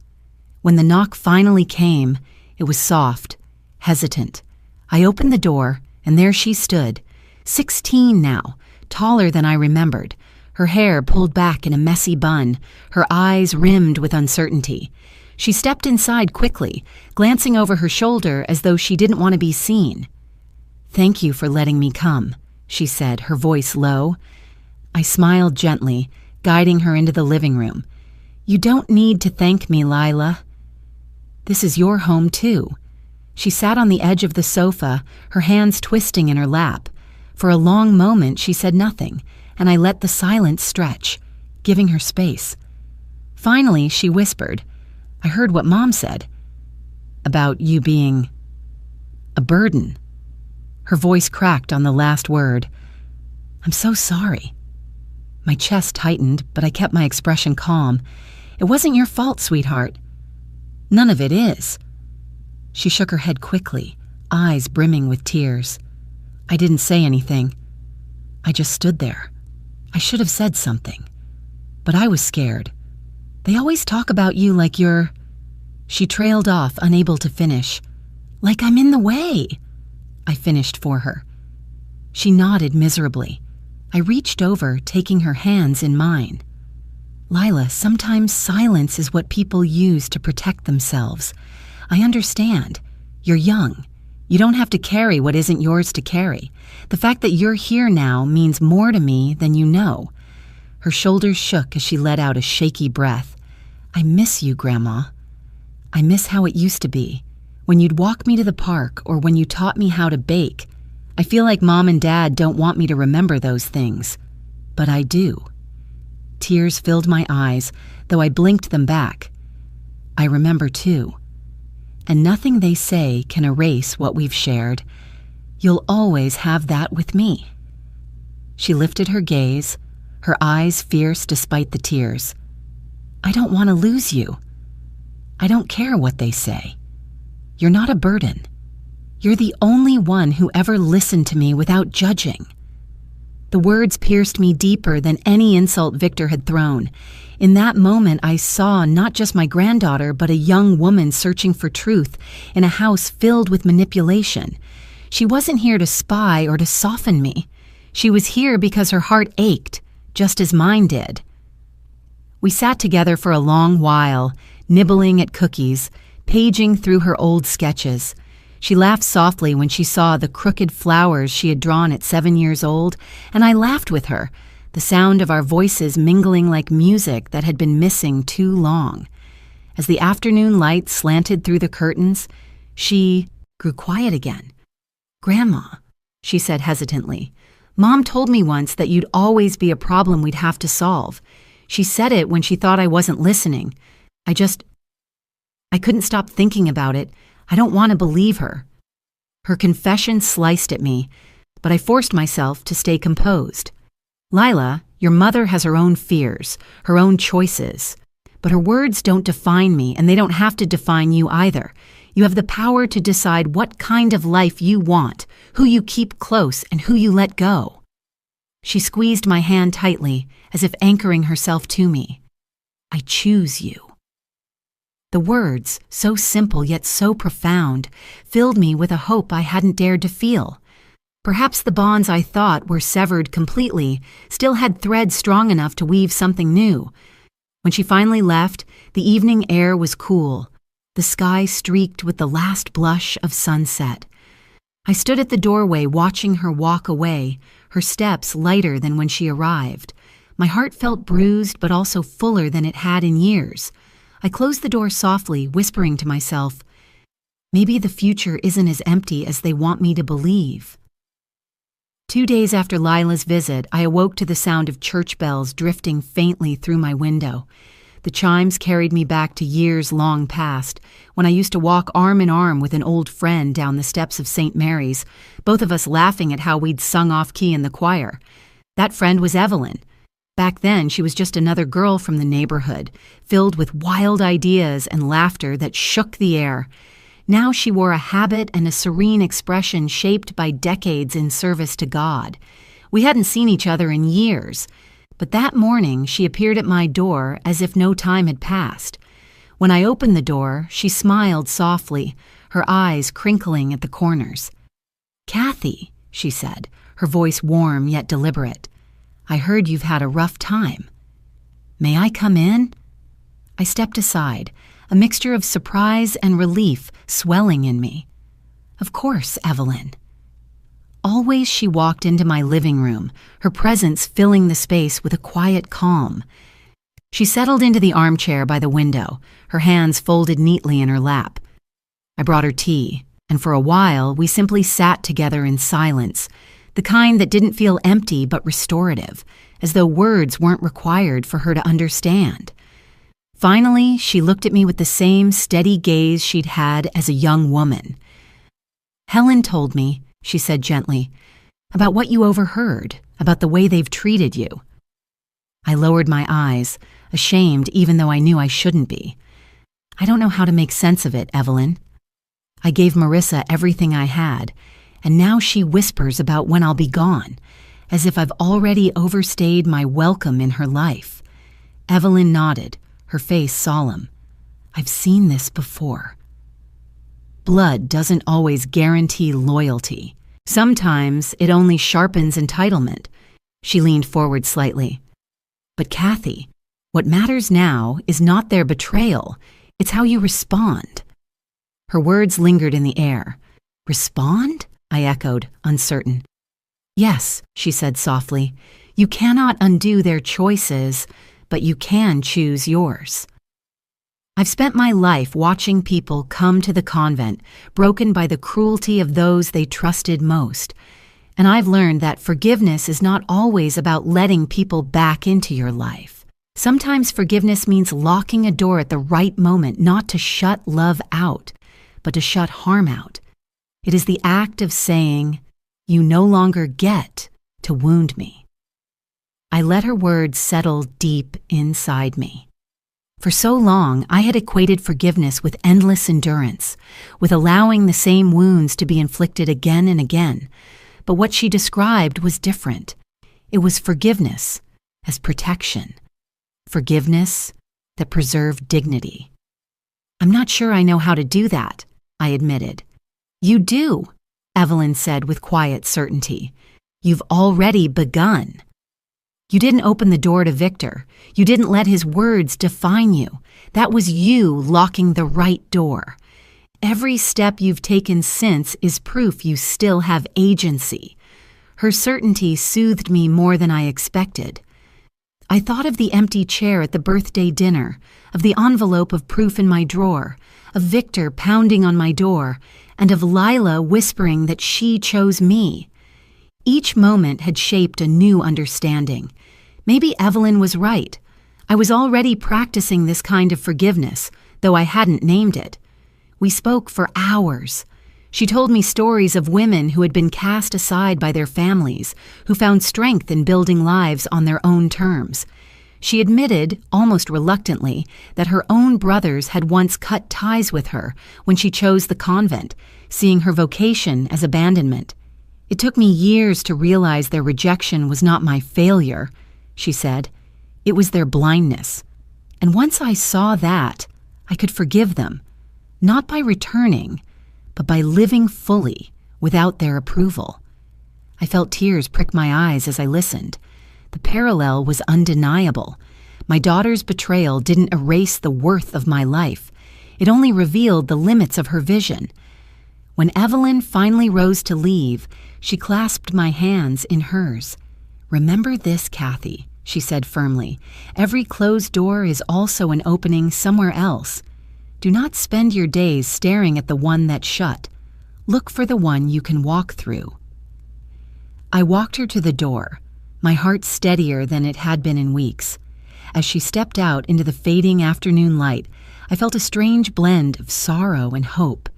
When the knock finally came, it was soft, hesitant. I opened the door, and there she stood, 16 now, taller than I remembered, her hair pulled back in a messy bun, her eyes rimmed with uncertainty. She stepped inside quickly, glancing over her shoulder as though she didn't want to be seen. "Thank you for letting me come," she said, her voice low. I smiled gently, guiding her into the living room. "You don't need to thank me, Lila. This is your home, too." She sat on the edge of the sofa, her hands twisting in her lap. For a long moment she said nothing, and I let the silence stretch, giving her space. Finally, she whispered, "I heard what Mom said. About you being a burden." Her voice cracked on the last word. "I'm so sorry." My chest tightened, but I kept my expression calm. "It wasn't your fault, sweetheart." "None of it is." She shook her head quickly, eyes brimming with tears. I didn't say anything. I just stood there. I should have said something. But I was scared. "They always talk about you like you're—" She trailed off, unable to finish. "Like I'm in the way." I finished for her. She nodded miserably. I reached over, taking her hands in mine. "Lila, sometimes silence is what people use to protect themselves. I understand. You're young. You don't have to carry what isn't yours to carry. The fact that you're here now means more to me than you know." Her shoulders shook as she let out a shaky breath. "I miss you, Grandma. I miss how it used to be, when you'd walk me to the park or when you taught me how to bake. I feel like Mom and Dad don't want me to remember those things, but I do." Tears filled my eyes, though I blinked them back. "I remember too. And nothing they say can erase what we've shared. You'll always have that with me." She lifted her gaze, her eyes fierce despite the tears. "I don't want to lose you. I don't care what they say. You're not a burden. You're the only one who ever listened to me without judging." The words pierced me deeper than any insult Victor had thrown. In that moment, I saw not just my granddaughter, but a young woman searching for truth in a house filled with manipulation. She wasn't here to spy or to soften me. She was here because her heart ached, just as mine did. We sat together for a long while, nibbling at cookies, paging through her old sketches. She laughed softly when she saw the crooked flowers she had drawn at 7 years old, and I laughed with her, the sound of our voices mingling like music that had been missing too long. As the afternoon light slanted through the curtains, she grew quiet again. "Grandma," she said hesitantly, "Mom told me once that you'd always be a problem we'd have to solve. She said it when she thought I wasn't listening. I couldn't stop thinking about it. I don't want to believe her." Her confession sliced at me, but I forced myself to stay composed. "Lila, your mother has her own fears, her own choices. But her words don't define me, and they don't have to define you either. You have the power to decide what kind of life you want, who you keep close, and who you let go." She squeezed my hand tightly, as if anchoring herself to me. "I choose you." The words, so simple yet so profound, filled me with a hope I hadn't dared to feel. Perhaps the bonds I thought were severed completely still had threads strong enough to weave something new. When she finally left, the evening air was cool, the sky streaked with the last blush of sunset. I stood at the doorway watching her walk away, her steps lighter than when she arrived. My heart felt bruised but also fuller than it had in years. I closed the door softly, whispering to myself, maybe the future isn't as empty as they want me to believe. 2 days after Lila's visit, I awoke to the sound of church bells drifting faintly through my window. The chimes carried me back to years long past, when I used to walk arm in arm with an old friend down the steps of St. Mary's, both of us laughing at how we'd sung off-key in the choir. That friend was Evelyn. Back then, she was just another girl from the neighborhood, filled with wild ideas and laughter that shook the air. Now she wore a habit and a serene expression shaped by decades in service to God. We hadn't seen each other in years, but that morning she appeared at my door as if no time had passed. When I opened the door, she smiled softly, her eyes crinkling at the corners. "Kathy," she said, her voice warm yet deliberate, "I heard you've had a rough time. May I come in?" I stepped aside, a mixture of surprise and relief swelling in me. "Of course, Evelyn." Always she walked into my living room, her presence filling the space with a quiet calm. She settled into the armchair by the window, her hands folded neatly in her lap. I brought her tea, and for a while we simply sat together in silence, the kind that didn't feel empty but restorative, as though words weren't required for her to understand. Finally, she looked at me with the same steady gaze she'd had as a young woman. "Helen told me," she said gently, "about what you overheard, about the way they've treated you." I lowered my eyes, ashamed even though I knew I shouldn't be. "I don't know how to make sense of it, Evelyn." I gave Marissa everything I had, and now she whispers about when I'll be gone, as if I've already overstayed my welcome in her life. Evelyn nodded, her face solemn. "I've seen this before." Blood doesn't always guarantee loyalty. Sometimes it only sharpens entitlement. She leaned forward slightly. "But Kathy, what matters now is not their betrayal, it's how you respond." Her words lingered in the air. "Respond?" I echoed, uncertain. "Yes," she said softly. "You cannot undo their choices, but you can choose yours." I've spent my life watching people come to the convent, broken by the cruelty of those they trusted most. And I've learned that forgiveness is not always about letting people back into your life. Sometimes forgiveness means locking a door at the right moment, not to shut love out, but to shut harm out. It is the act of saying, "You no longer get to wound me." I let her words settle deep inside me. For so long, I had equated forgiveness with endless endurance, with allowing the same wounds to be inflicted again and again. But what she described was different. It was forgiveness as protection. Forgiveness that preserved dignity. "I'm not sure I know how to do that," I admitted. "You do," Evelyn said with quiet certainty. "You've already begun. You didn't open the door to Victor. You didn't let his words define you. That was you locking the right door. Every step you've taken since is proof you still have agency." Her certainty soothed me more than I expected. I thought of the empty chair at the birthday dinner, of the envelope of proof in my drawer, of Victor pounding on my door, and of Lila whispering that she chose me. Each moment had shaped a new understanding. Maybe Evelyn was right. I was already practicing this kind of forgiveness, though I hadn't named it. We spoke for hours. She told me stories of women who had been cast aside by their families, who found strength in building lives on their own terms. She admitted, almost reluctantly, that her own brothers had once cut ties with her when she chose the convent, seeing her vocation as abandonment. "It took me years to realize their rejection was not my failure," she said. "It was their blindness. And once I saw that, I could forgive them, not by returning, but by living fully without their approval." I felt tears prick my eyes as I listened. The parallel was undeniable. My daughter's betrayal didn't erase the worth of my life. It only revealed the limits of her vision. When Evelyn finally rose to leave, she clasped my hands in hers. "Remember this, Kathy," she said firmly. "Every closed door is also an opening somewhere else. Do not spend your days staring at the one that's shut. Look for the one you can walk through." I walked her to the door, my heart steadier than it had been in weeks. As she stepped out into the fading afternoon light, I felt a strange blend of sorrow and hope.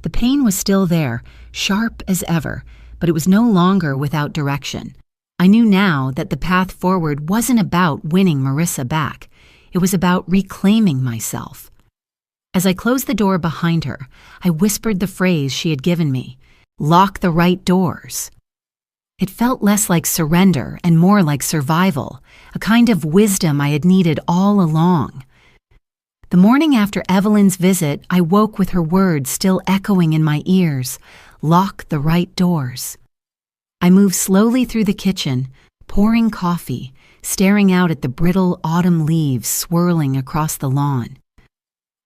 The pain was still there, sharp as ever, but it was no longer without direction. I knew now that the path forward wasn't about winning Marissa back. It was about reclaiming myself. As I closed the door behind her, I whispered the phrase she had given me, "Lock the right doors." It felt less like surrender and more like survival, a kind of wisdom I had needed all along. The morning after Evelyn's visit, I woke with her words still echoing in my ears, "Lock the right doors." I moved slowly through the kitchen, pouring coffee, staring out at the brittle autumn leaves swirling across the lawn.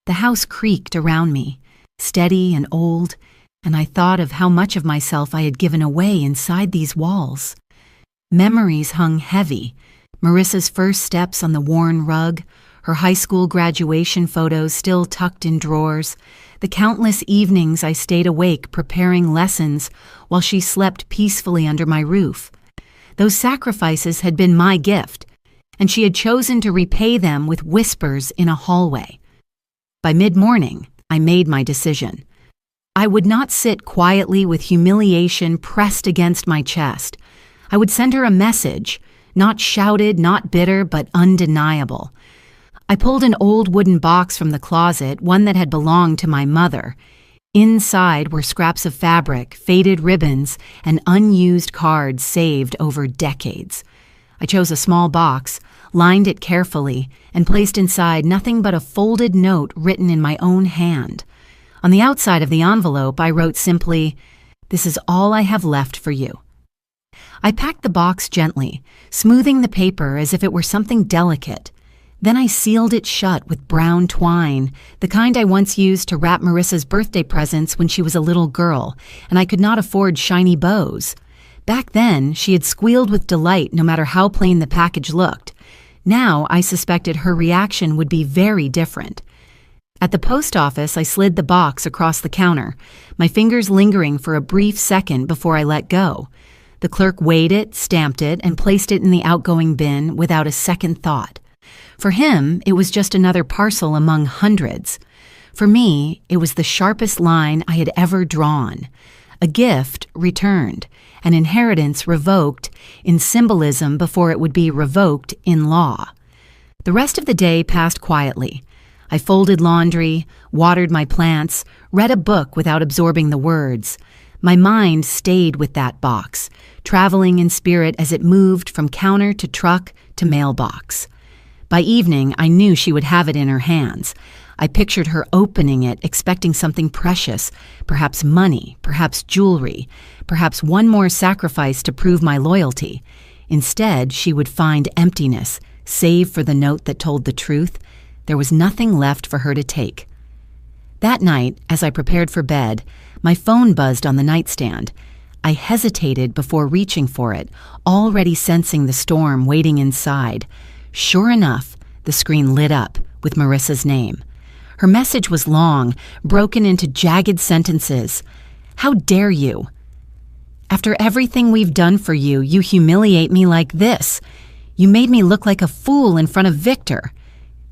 The house creaked around me, steady and old, and I thought of how much of myself I had given away inside these walls. Memories hung heavy, Marissa's first steps on the worn rug, her high school graduation photos still tucked in drawers, the countless evenings I stayed awake preparing lessons while she slept peacefully under my roof. Those sacrifices had been my gift, and she had chosen to repay them with whispers in a hallway. By mid-morning, I made my decision. I would not sit quietly with humiliation pressed against my chest. I would send her a message, not shouted, not bitter, but undeniable. I pulled an old wooden box from the closet, one that had belonged to my mother. Inside were scraps of fabric, faded ribbons, and unused cards saved over decades. I chose a small box, lined it carefully, and placed inside nothing but a folded note written in my own hand. On the outside of the envelope, I wrote simply, "This is all I have left for you." I packed the box gently, smoothing the paper as if it were something delicate. Then I sealed it shut with brown twine, the kind I once used to wrap Marissa's birthday presents when she was a little girl, and I could not afford shiny bows. Back then, she had squealed with delight no matter how plain the package looked. Now, I suspected her reaction would be very different. At the post office, I slid the box across the counter, my fingers lingering for a brief second before I let go. The clerk weighed it, stamped it, and placed it in the outgoing bin without a second thought. For him, it was just another parcel among hundreds. For me, it was the sharpest line I had ever drawn. A gift returned, an inheritance revoked in symbolism before it would be revoked in law. The rest of the day passed quietly. I folded laundry, watered my plants, read a book without absorbing the words. My mind stayed with that box, traveling in spirit as it moved from counter to truck to mailbox. By evening, I knew she would have it in her hands. I pictured her opening it, expecting something precious, perhaps money, perhaps jewelry, perhaps one more sacrifice to prove my loyalty. Instead, she would find emptiness, save for the note that told the truth. There was nothing left for her to take. That night, as I prepared for bed, my phone buzzed on the nightstand. I hesitated before reaching for it, already sensing the storm waiting inside. Sure enough, the screen lit up with Marissa's name. Her message was long, broken into jagged sentences. "How dare you? After everything we've done for you, you humiliate me like this. You made me look like a fool in front of Victor.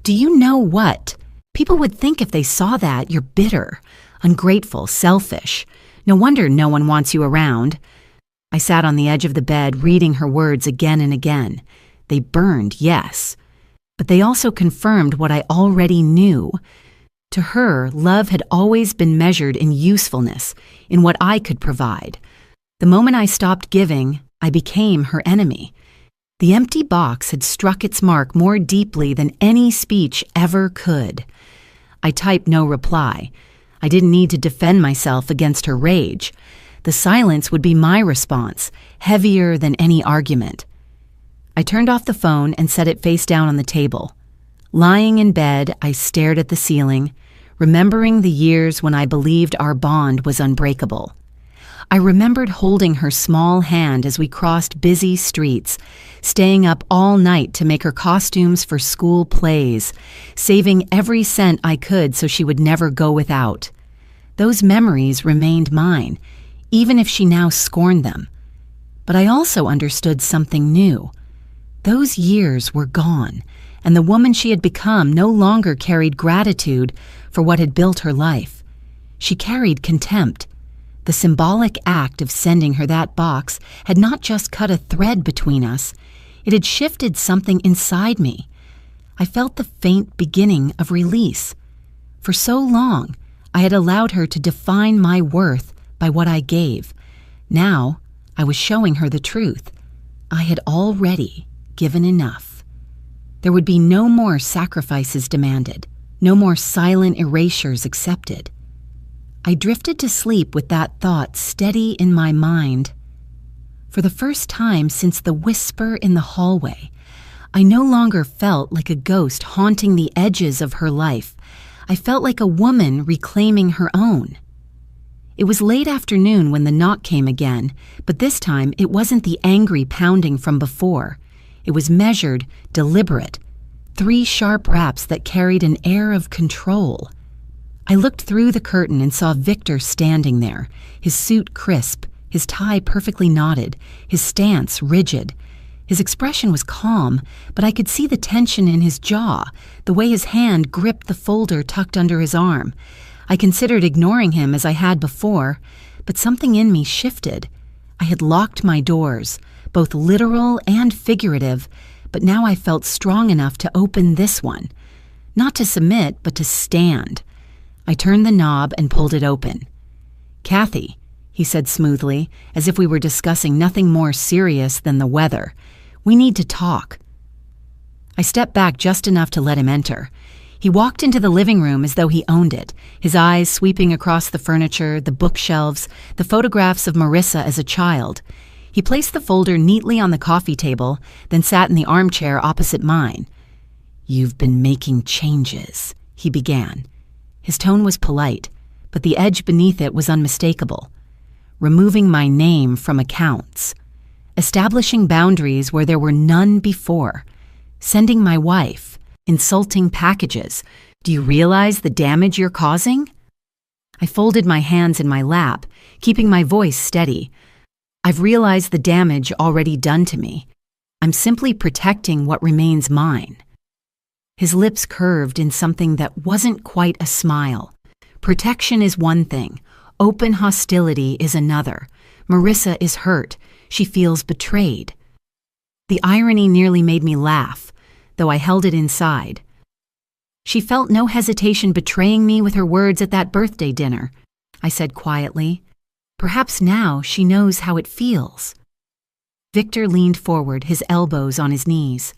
Do you know what? People would think if they saw that you're bitter, ungrateful, selfish. No wonder no one wants you around." I sat on the edge of the bed, reading her words again and again. They burned, yes, but they also confirmed what I already knew. To her, love had always been measured in usefulness, in what I could provide. The moment I stopped giving, I became her enemy. The empty box had struck its mark more deeply than any speech ever could. I typed no reply. I didn't need to defend myself against her rage. The silence would be my response, heavier than any argument. I turned off the phone and set it face down on the table. Lying in bed, I stared at the ceiling, remembering the years when I believed our bond was unbreakable. I remembered holding her small hand as we crossed busy streets, staying up all night to make her costumes for school plays, saving every cent I could so she would never go without. Those memories remained mine, even if she now scorned them. But I also understood something new. Those years were gone, and the woman she had become no longer carried gratitude for what had built her life. She carried contempt. The symbolic act of sending her that box had not just cut a thread between us, it had shifted something inside me. I felt the faint beginning of release. For so long, I had allowed her to define my worth by what I gave. Now, I was showing her the truth. I had already given enough. There would be no more sacrifices demanded, no more silent erasures accepted. I drifted to sleep with that thought steady in my mind. For the first time since the whisper in the hallway, I no longer felt like a ghost haunting the edges of her life. I felt like a woman reclaiming her own. It was late afternoon when the knock came again, but this time it wasn't the angry pounding from before. It was measured, deliberate. 3 sharp raps that carried an air of control. I looked through the curtain and saw Victor standing there, his suit crisp, his tie perfectly knotted, his stance rigid. His expression was calm, but I could see the tension in his jaw, the way his hand gripped the folder tucked under his arm. I considered ignoring him as I had before, but something in me shifted. I had locked my doors, both literal and figurative, but now I felt strong enough to open this one. Not to submit, but to stand. I turned the knob and pulled it open. "Kathy," he said smoothly, as if we were discussing nothing more serious than the weather, "we need to talk." I stepped back just enough to let him enter. He walked into the living room as though he owned it, his eyes sweeping across the furniture, the bookshelves, the photographs of Marissa as a child. He placed the folder neatly on the coffee table, then sat in the armchair opposite mine. "You've been making changes," he began. His tone was polite, but the edge beneath it was unmistakable. "Removing my name from accounts. Establishing boundaries where there were none before. Sending my wife. Insulting packages. Do you realize the damage you're causing?" I folded my hands in my lap, keeping my voice steady. "I've realized the damage already done to me. I'm simply protecting what remains mine." His lips curved in something that wasn't quite a smile. Protection is one thing. Open hostility is another. Marissa is hurt. She feels betrayed. The irony nearly made me laugh, though I held it inside. "She felt no hesitation betraying me with her words at that birthday dinner," I said quietly. "Perhaps now she knows how it feels." Victor leaned forward, his elbows on his knees.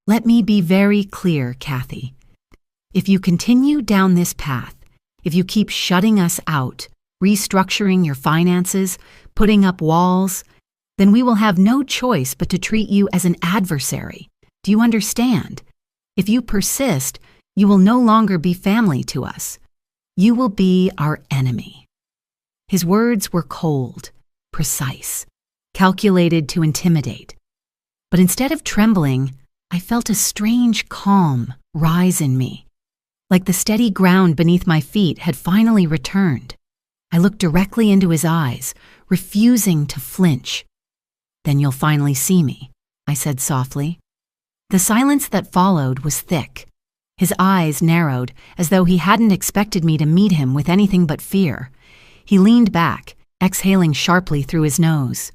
"Let me be very clear, Kathy. If you continue down this path, if you keep shutting us out, restructuring your finances, putting up walls, then we will have no choice but to treat you as an adversary. Do you understand? If you persist, you will no longer be family to us. You will be our enemy." His words were cold, precise, calculated to intimidate. But instead of trembling, I felt a strange calm rise in me, like the steady ground beneath my feet had finally returned. I looked directly into his eyes, refusing to flinch. "Then you'll finally see me," I said softly. The silence that followed was thick. His eyes narrowed, as though he hadn't expected me to meet him with anything but fear. He leaned back, exhaling sharply through his nose.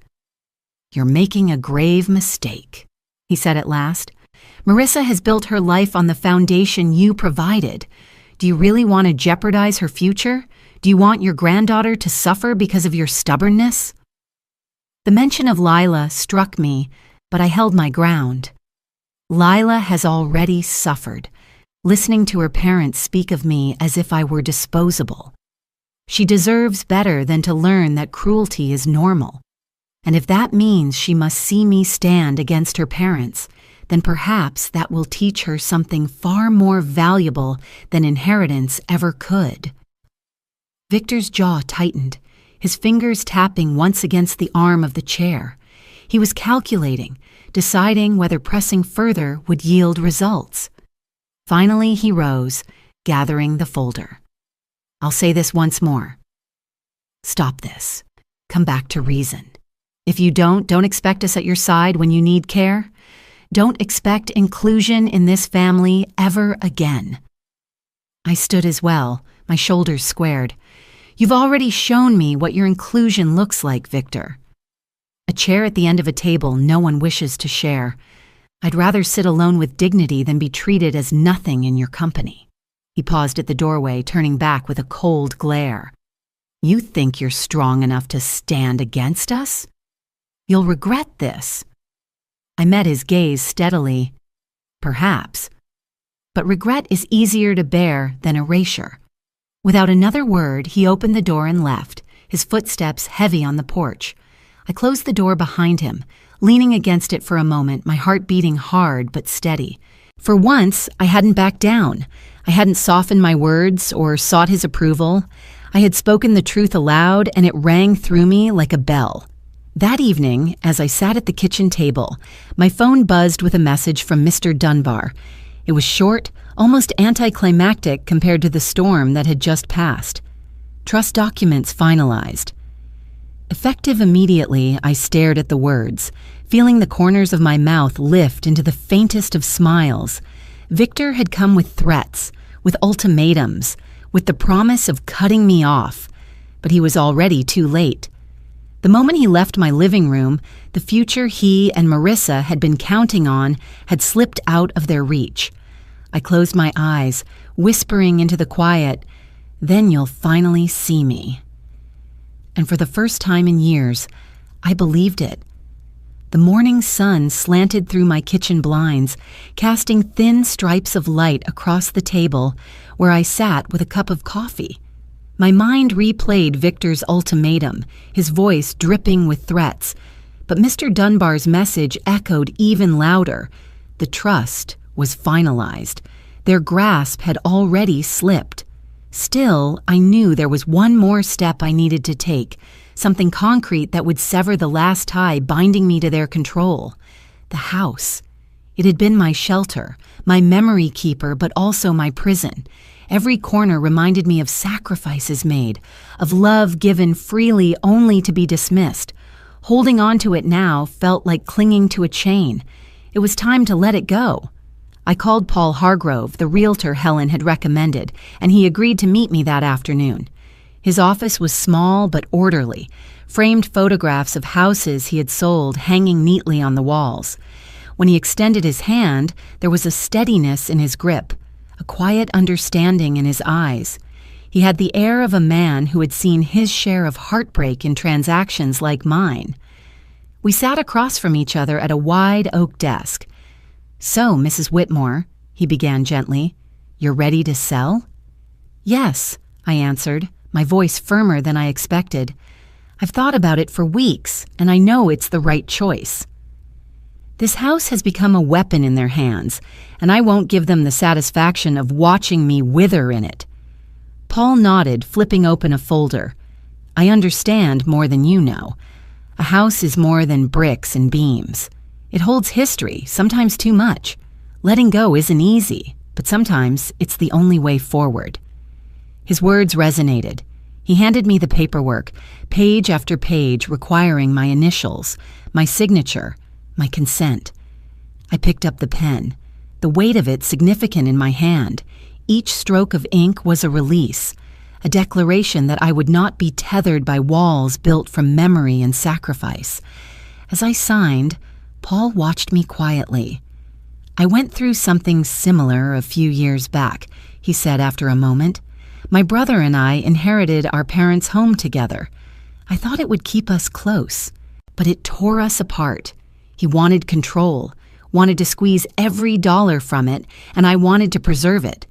"You're making a grave mistake," he said at last. "Marissa has built her life on the foundation you provided. Do you really want to jeopardize her future? Do you want your granddaughter to suffer because of your stubbornness?" The mention of Lila struck me, but I held my ground. Lila has already suffered, listening to her parents speak of me as if I were disposable. She deserves better than to learn that cruelty is normal. And if that means she must see me stand against her parents, then perhaps that will teach her something far more valuable than inheritance ever could. Victor's jaw tightened, his fingers tapping once against the arm of the chair. He was calculating, deciding whether pressing further would yield results. Finally, he rose, gathering the folder. "I'll say this once more. Stop this. Come back to reason. If you don't expect us at your side when you need care. Don't expect inclusion in this family ever again." I stood as well, my shoulders squared. "You've already shown me what your inclusion looks like, Victor. A chair at the end of a table no one wishes to share. I'd rather sit alone with dignity than be treated as nothing in your company." He paused at the doorway, turning back with a cold glare. "You think you're strong enough to stand against us? You'll regret this." I met his gaze steadily. "Perhaps. But regret is easier to bear than erasure." Without another word, he opened the door and left, his footsteps heavy on the porch. I closed the door behind him, leaning against it for a moment, my heart beating hard but steady. For once, I hadn't backed down. I hadn't softened my words or sought his approval. I had spoken the truth aloud, and it rang through me like a bell. That evening, as I sat at the kitchen table, my phone buzzed with a message from Mr. Dunbar. It was short, almost anticlimactic compared to the storm that had just passed. Trust documents finalized. Effective immediately, I stared at the words, feeling the corners of my mouth lift into the faintest of smiles. Victor had come with threats, with ultimatums, with the promise of cutting me off, but he was already too late. The moment he left my living room, the future he and Marissa had been counting on had slipped out of their reach. I closed my eyes, whispering into the quiet, "Then you'll finally see me." And for the first time in years, I believed it. The morning sun slanted through my kitchen blinds, casting thin stripes of light across the table where I sat with a cup of coffee. My mind replayed Victor's ultimatum, his voice dripping with threats, but Mr. Dunbar's message echoed even louder. The trust was finalized. Their grasp had already slipped. Still, I knew there was one more step I needed to take, something concrete that would sever the last tie binding me to their control. The house. It had been my shelter, my memory keeper, but also my prison. Every corner reminded me of sacrifices made, of love given freely only to be dismissed. Holding on to it now felt like clinging to a chain. It was time to let it go. I called Paul Hargrove, the realtor Helen had recommended, and he agreed to meet me that afternoon. His office was small but orderly, framed photographs of houses he had sold hanging neatly on the walls. When he extended his hand, there was a steadiness in his grip, a quiet understanding in his eyes. He had the air of a man who had seen his share of heartbreak in transactions like mine. We sat across from each other at a wide oak desk. "So, Mrs. Whitmore," he began gently, "you're ready to sell?" "Yes," I answered, my voice firmer than I expected. "I've thought about it for weeks, and I know it's the right choice." This house has become a weapon in their hands, and I won't give them the satisfaction of watching me wither in it. Paul nodded, flipping open a folder. "I understand more than you know. A house is more than bricks and beams. It holds history, sometimes too much. Letting go isn't easy, but sometimes it's the only way forward." His words resonated. He handed me the paperwork, page after page requiring my initials, my signature, my consent. I picked up the pen, the weight of it significant in my hand. Each stroke of ink was a release, a declaration that I would not be tethered by walls built from memory and sacrifice. As I signed, Paul watched me quietly. "I went through something similar a few years back," he said after a moment. "My brother and I inherited our parents' home together. I thought it would keep us close, but it tore us apart. He wanted control, wanted to squeeze every dollar from it, and I wanted to preserve it.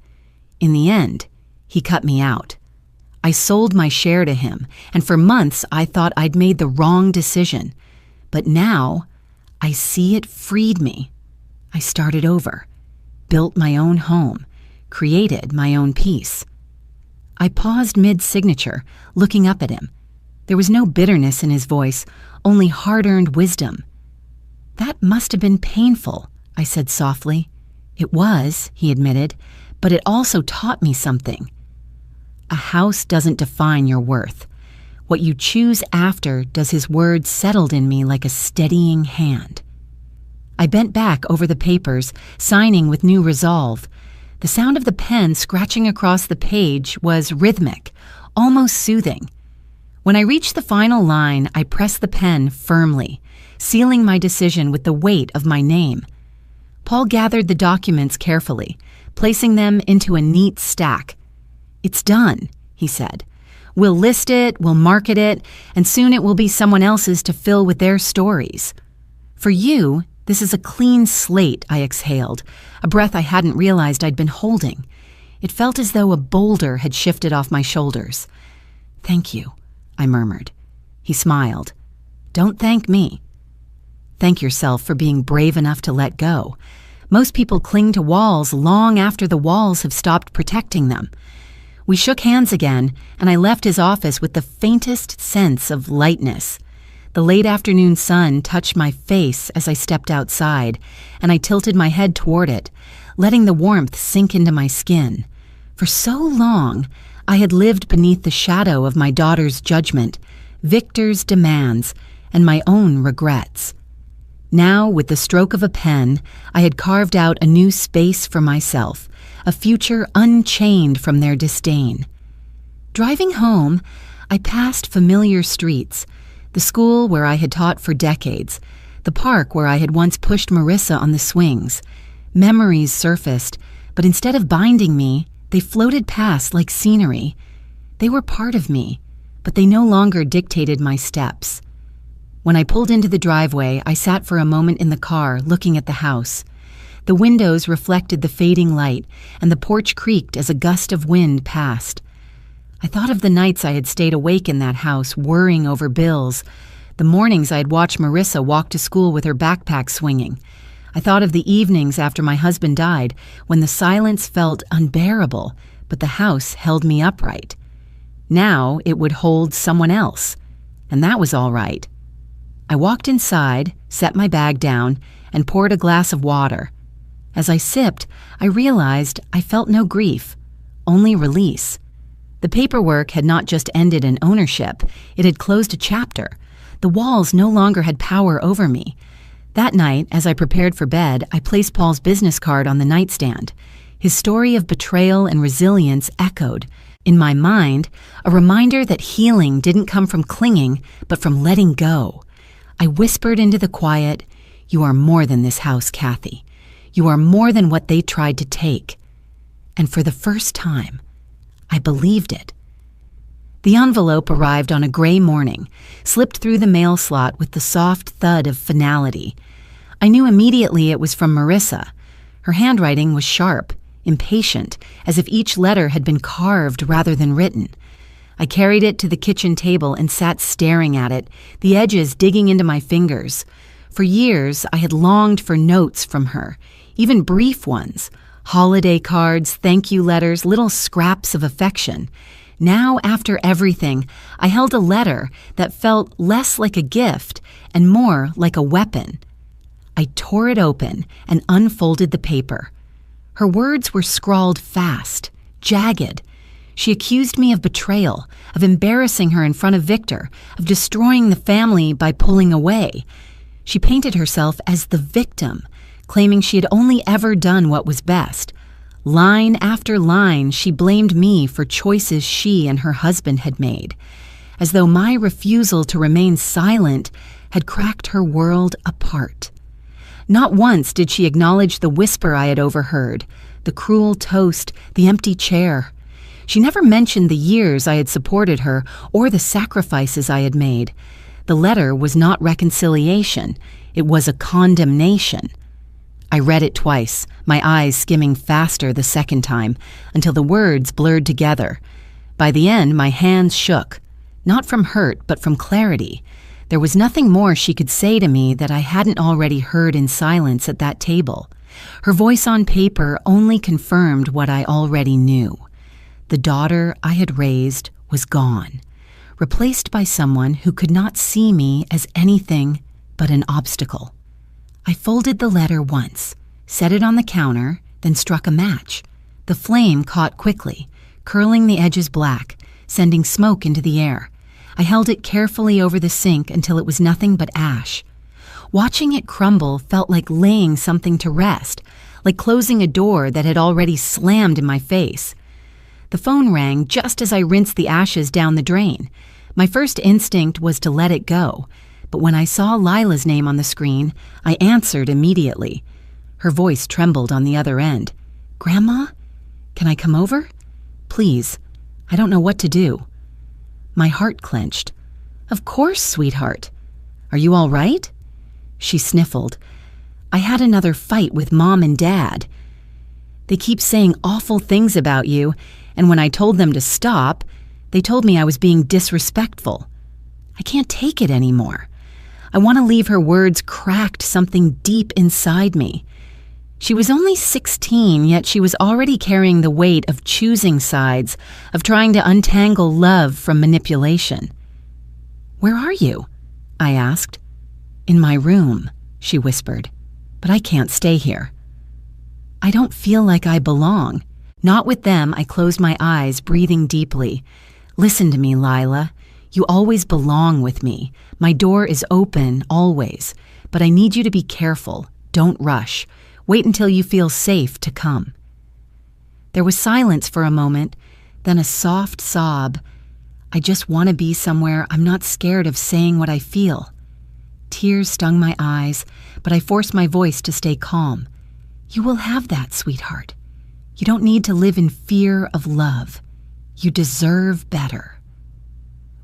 In the end, he cut me out. I sold my share to him, and for months I thought I'd made the wrong decision. But now, I see it freed me. I started over, built my own home, created my own peace." I paused mid-signature, looking up at him. There was no bitterness in his voice, only hard-earned wisdom. "That must have been painful," I said softly. "It was," he admitted, "but it also taught me something. A house doesn't define your worth. What you choose after does." His words settled in me like a steadying hand. I bent back over the papers, signing with new resolve. The sound of the pen scratching across the page was rhythmic, almost soothing. When I reached the final line, I pressed the pen firmly, sealing my decision with the weight of my name. Paul gathered the documents carefully, placing them into a neat stack. "It's done," he said. "We'll list it, we'll market it, and soon it will be someone else's to fill with their stories. For you, this is a clean slate," I exhaled, a breath I hadn't realized I'd been holding. It felt as though a boulder had shifted off my shoulders. "Thank you," I murmured. He smiled. "Don't thank me. Thank yourself for being brave enough to let go. Most people cling to walls long after the walls have stopped protecting them." We shook hands again, and I left his office with the faintest sense of lightness. The late afternoon sun touched my face as I stepped outside, and I tilted my head toward it, letting the warmth sink into my skin. For so long, I had lived beneath the shadow of my daughter's judgment, Victor's demands, and my own regrets. Now, with the stroke of a pen, I had carved out a new space for myself, a future unchained from their disdain. Driving home, I passed familiar streets, the school where I had taught for decades, the park where I had once pushed Marissa on the swings. Memories surfaced, but instead of binding me, they floated past like scenery. They were part of me, but they no longer dictated my steps. When I pulled into the driveway, I sat for a moment in the car, looking at the house. The windows reflected the fading light, and the porch creaked as a gust of wind passed. I thought of the nights I had stayed awake in that house, worrying over bills, the mornings I had watched Marissa walk to school with her backpack swinging. I thought of the evenings after my husband died, when the silence felt unbearable, but the house held me upright. Now it would hold someone else, and that was all right. I walked inside, set my bag down, and poured a glass of water. As I sipped, I realized I felt no grief, only release. The paperwork had not just ended in ownership, it had closed a chapter. The walls no longer had power over me. That night, as I prepared for bed, I placed Paul's business card on the nightstand. His story of betrayal and resilience echoed. In my mind, a reminder that healing didn't come from clinging, but from letting go. I whispered into the quiet, "You are more than this house, Kathy. You are more than what they tried to take." And for the first time, I believed it. The envelope arrived on a gray morning, slipped through the mail slot with the soft thud of finality. I knew immediately it was from Marissa. Her handwriting was sharp, impatient, as if each letter had been carved rather than written. I carried it to the kitchen table and sat staring at it, the edges digging into my fingers. For years, I had longed for notes from her, even brief ones, holiday cards, thank you letters, little scraps of affection. Now, after everything, I held a letter that felt less like a gift and more like a weapon. I tore it open and unfolded the paper. Her words were scrawled fast, jagged. She accused me of betrayal, of embarrassing her in front of Victor, of destroying the family by pulling away. She painted herself as the victim, claiming she had only ever done what was best. Line after line, she blamed me for choices she and her husband had made, as though my refusal to remain silent had cracked her world apart. Not once did she acknowledge the whisper I had overheard, the cruel toast, the empty chair. She never mentioned the years I had supported her or the sacrifices I had made. The letter was not reconciliation, it was a condemnation. I read it twice, my eyes skimming faster the second time, until the words blurred together. By the end, my hands shook, not from hurt, but from clarity. There was nothing more she could say to me that I hadn't already heard in silence at that table. Her voice on paper only confirmed what I already knew. The daughter I had raised was gone, replaced by someone who could not see me as anything but an obstacle. I folded the letter once, set it on the counter, then struck a match. The flame caught quickly, curling the edges black, sending smoke into the air. I held it carefully over the sink until it was nothing but ash. Watching it crumble felt like laying something to rest, like closing a door that had already slammed in my face. The phone rang just as I rinsed the ashes down the drain. My first instinct was to let it go, but when I saw Lila's name on the screen, I answered immediately. Her voice trembled on the other end. "Grandma? Can I come over? Please, I don't know what to do." My heart clenched. "Of course, sweetheart. Are you all right?" She sniffled. "I had another fight with Mom and Dad. They keep saying awful things about you, and when I told them to stop, they told me I was being disrespectful. I can't take it anymore." I want to leave her words cracked something deep inside me. She was only 16, yet she was already carrying the weight of choosing sides, of trying to untangle love from manipulation. "Where are you?" I asked. "In my room," she whispered, "but I can't stay here." I don't feel like I belong. Not with them. I closed my eyes, breathing deeply. Listen to me, Lila. You always belong with me. My door is open, always. But I need you to be careful. Don't rush. Wait until you feel safe to come. There was silence for a moment, then a soft sob. I just want to be somewhere I'm not scared of saying what I feel. Tears stung my eyes, but I forced my voice to stay calm. You will have that, sweetheart. You don't need to live in fear of love. You deserve better.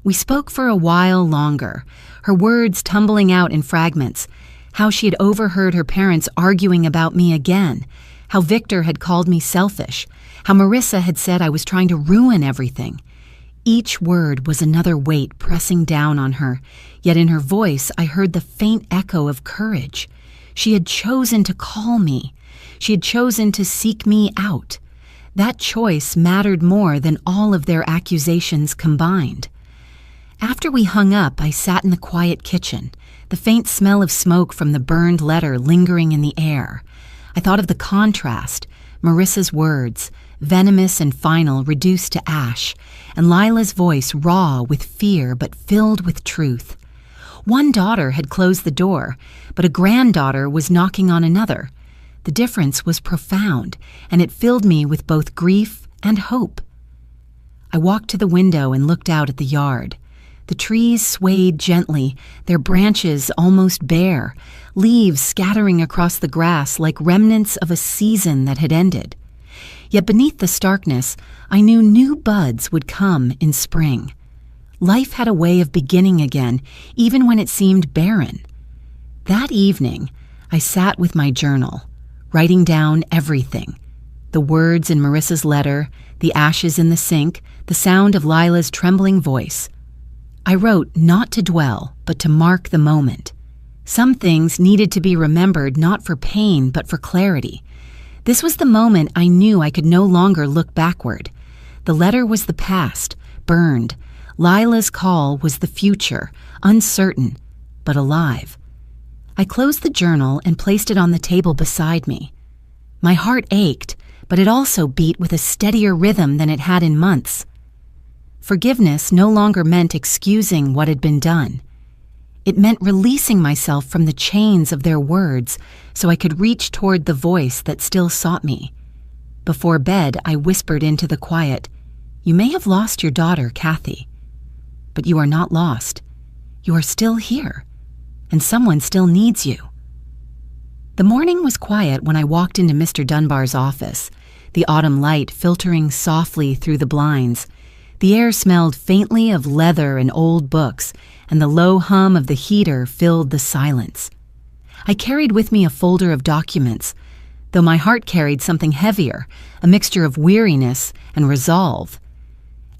We spoke for a while longer, her words tumbling out in fragments, how she had overheard her parents arguing about me again, how Victor had called me selfish, how Marissa had said I was trying to ruin everything. Each word was another weight pressing down on her, yet in her voice I heard the faint echo of courage. She had chosen to call me. She had chosen to seek me out. That choice mattered more than all of their accusations combined. After we hung up, I sat in the quiet kitchen, the faint smell of smoke from the burned letter lingering in the air. I thought of the contrast, Marissa's words, venomous and final, reduced to ash, and Lila's voice raw with fear but filled with truth. One daughter had closed the door, but a granddaughter was knocking on another. The difference was profound, and it filled me with both grief and hope. I walked to the window and looked out at the yard. The trees swayed gently, their branches almost bare, leaves scattering across the grass like remnants of a season that had ended. Yet beneath the starkness, I knew new buds would come in spring. Life had a way of beginning again, even when it seemed barren. That evening, I sat with my journal, writing down everything. The words in Marissa's letter, the ashes in the sink, the sound of Lila's trembling voice. I wrote not to dwell, but to mark the moment. Some things needed to be remembered not for pain, but for clarity. This was the moment I knew I could no longer look backward. The letter was the past, burned. Lila's call was the future, uncertain, but alive. I closed the journal and placed it on the table beside me. My heart ached, but it also beat with a steadier rhythm than it had in months. Forgiveness no longer meant excusing what had been done. It meant releasing myself from the chains of their words so I could reach toward the voice that still sought me. Before bed, I whispered into the quiet, "You may have lost your daughter, Kathy, but you are not lost. You are still here, and someone still needs you." The morning was quiet when I walked into Mr. Dunbar's office, the autumn light filtering softly through the blinds. The air smelled faintly of leather and old books, and the low hum of the heater filled the silence. I carried with me a folder of documents, though my heart carried something heavier, a mixture of weariness and resolve.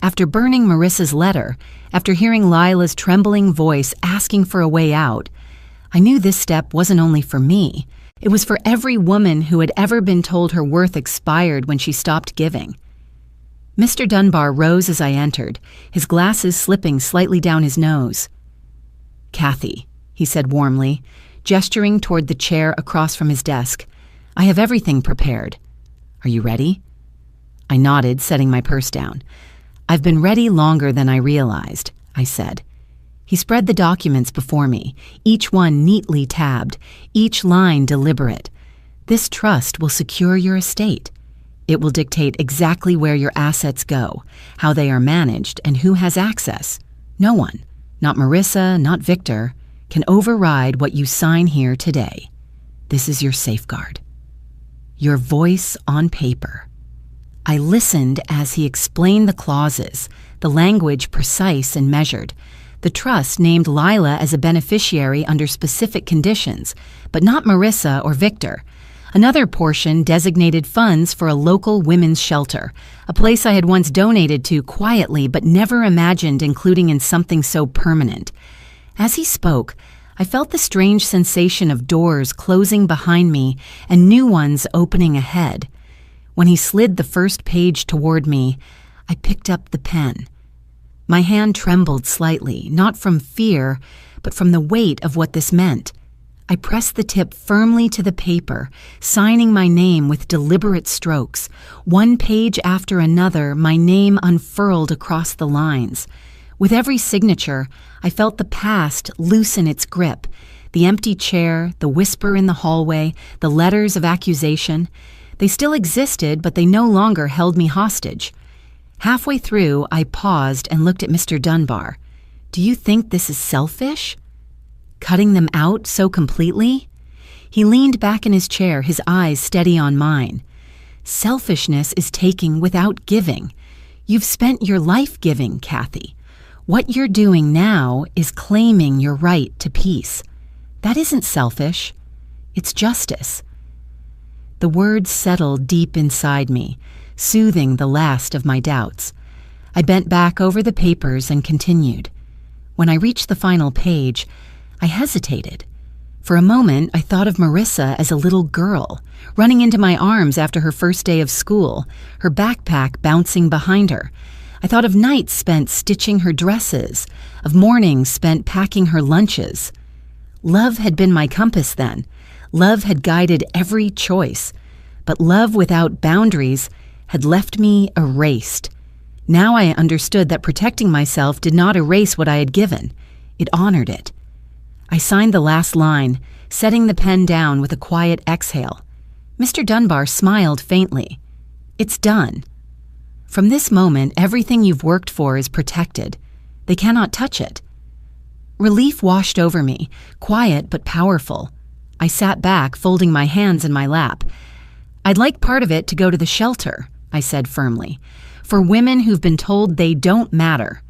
After burning Marissa's letter, after hearing Lila's trembling voice asking for a way out, I knew this step wasn't only for me. It was for every woman who had ever been told her worth expired when she stopped giving. Mr. Dunbar rose as I entered, his glasses slipping slightly down his nose. "Kathy," he said warmly, gesturing toward the chair across from his desk, "I have everything prepared. Are you ready?" I nodded, setting my purse down. "I've been ready longer than I realized," I said. He spread the documents before me, each one neatly tabbed, each line deliberate. "This trust will secure your estate. It will dictate exactly where your assets go, how they are managed, and who has access. No one, not Marissa, not Victor, can override what you sign here today. This is your safeguard. Your voice on paper." I listened as he explained the clauses, the language precise and measured. The trust named Lila as a beneficiary under specific conditions, but not Marissa or Victor. Another portion designated funds for a local women's shelter, a place I had once donated to quietly but never imagined including in something so permanent. As he spoke, I felt the strange sensation of doors closing behind me and new ones opening ahead. When he slid the first page toward me, I picked up the pen. My hand trembled slightly, not from fear, but from the weight of what this meant. I pressed the tip firmly to the paper, signing my name with deliberate strokes. One page after another, my name unfurled across the lines. With every signature, I felt the past loosen its grip. The empty chair, the whisper in the hallway, the letters of accusation. They still existed, but they no longer held me hostage. Halfway through, I paused and looked at Mr. Dunbar. "Do you think this is selfish? Cutting them out so completely?" He leaned back in his chair, his eyes steady on mine. "Selfishness is taking without giving. You've spent your life giving, Kathy. What you're doing now is claiming your right to peace. That isn't selfish. It's justice." The words settled deep inside me, soothing the last of my doubts. I bent back over the papers and continued. When I reached the final page, I hesitated. For a moment, I thought of Marissa as a little girl, running into my arms after her first day of school, her backpack bouncing behind her. I thought of nights spent stitching her dresses, of mornings spent packing her lunches. Love had been my compass then. Love had guided every choice. But love without boundaries had left me erased. Now I understood that protecting myself did not erase what I had given. It honored it. I signed the last line, setting the pen down with a quiet exhale. Mr. Dunbar smiled faintly. "It's done. From this moment, everything you've worked for is protected. They cannot touch it." Relief washed over me, quiet but powerful. I sat back, folding my hands in my lap. "I'd like part of it to go to the shelter," I said firmly, "for women who've been told they don't matter.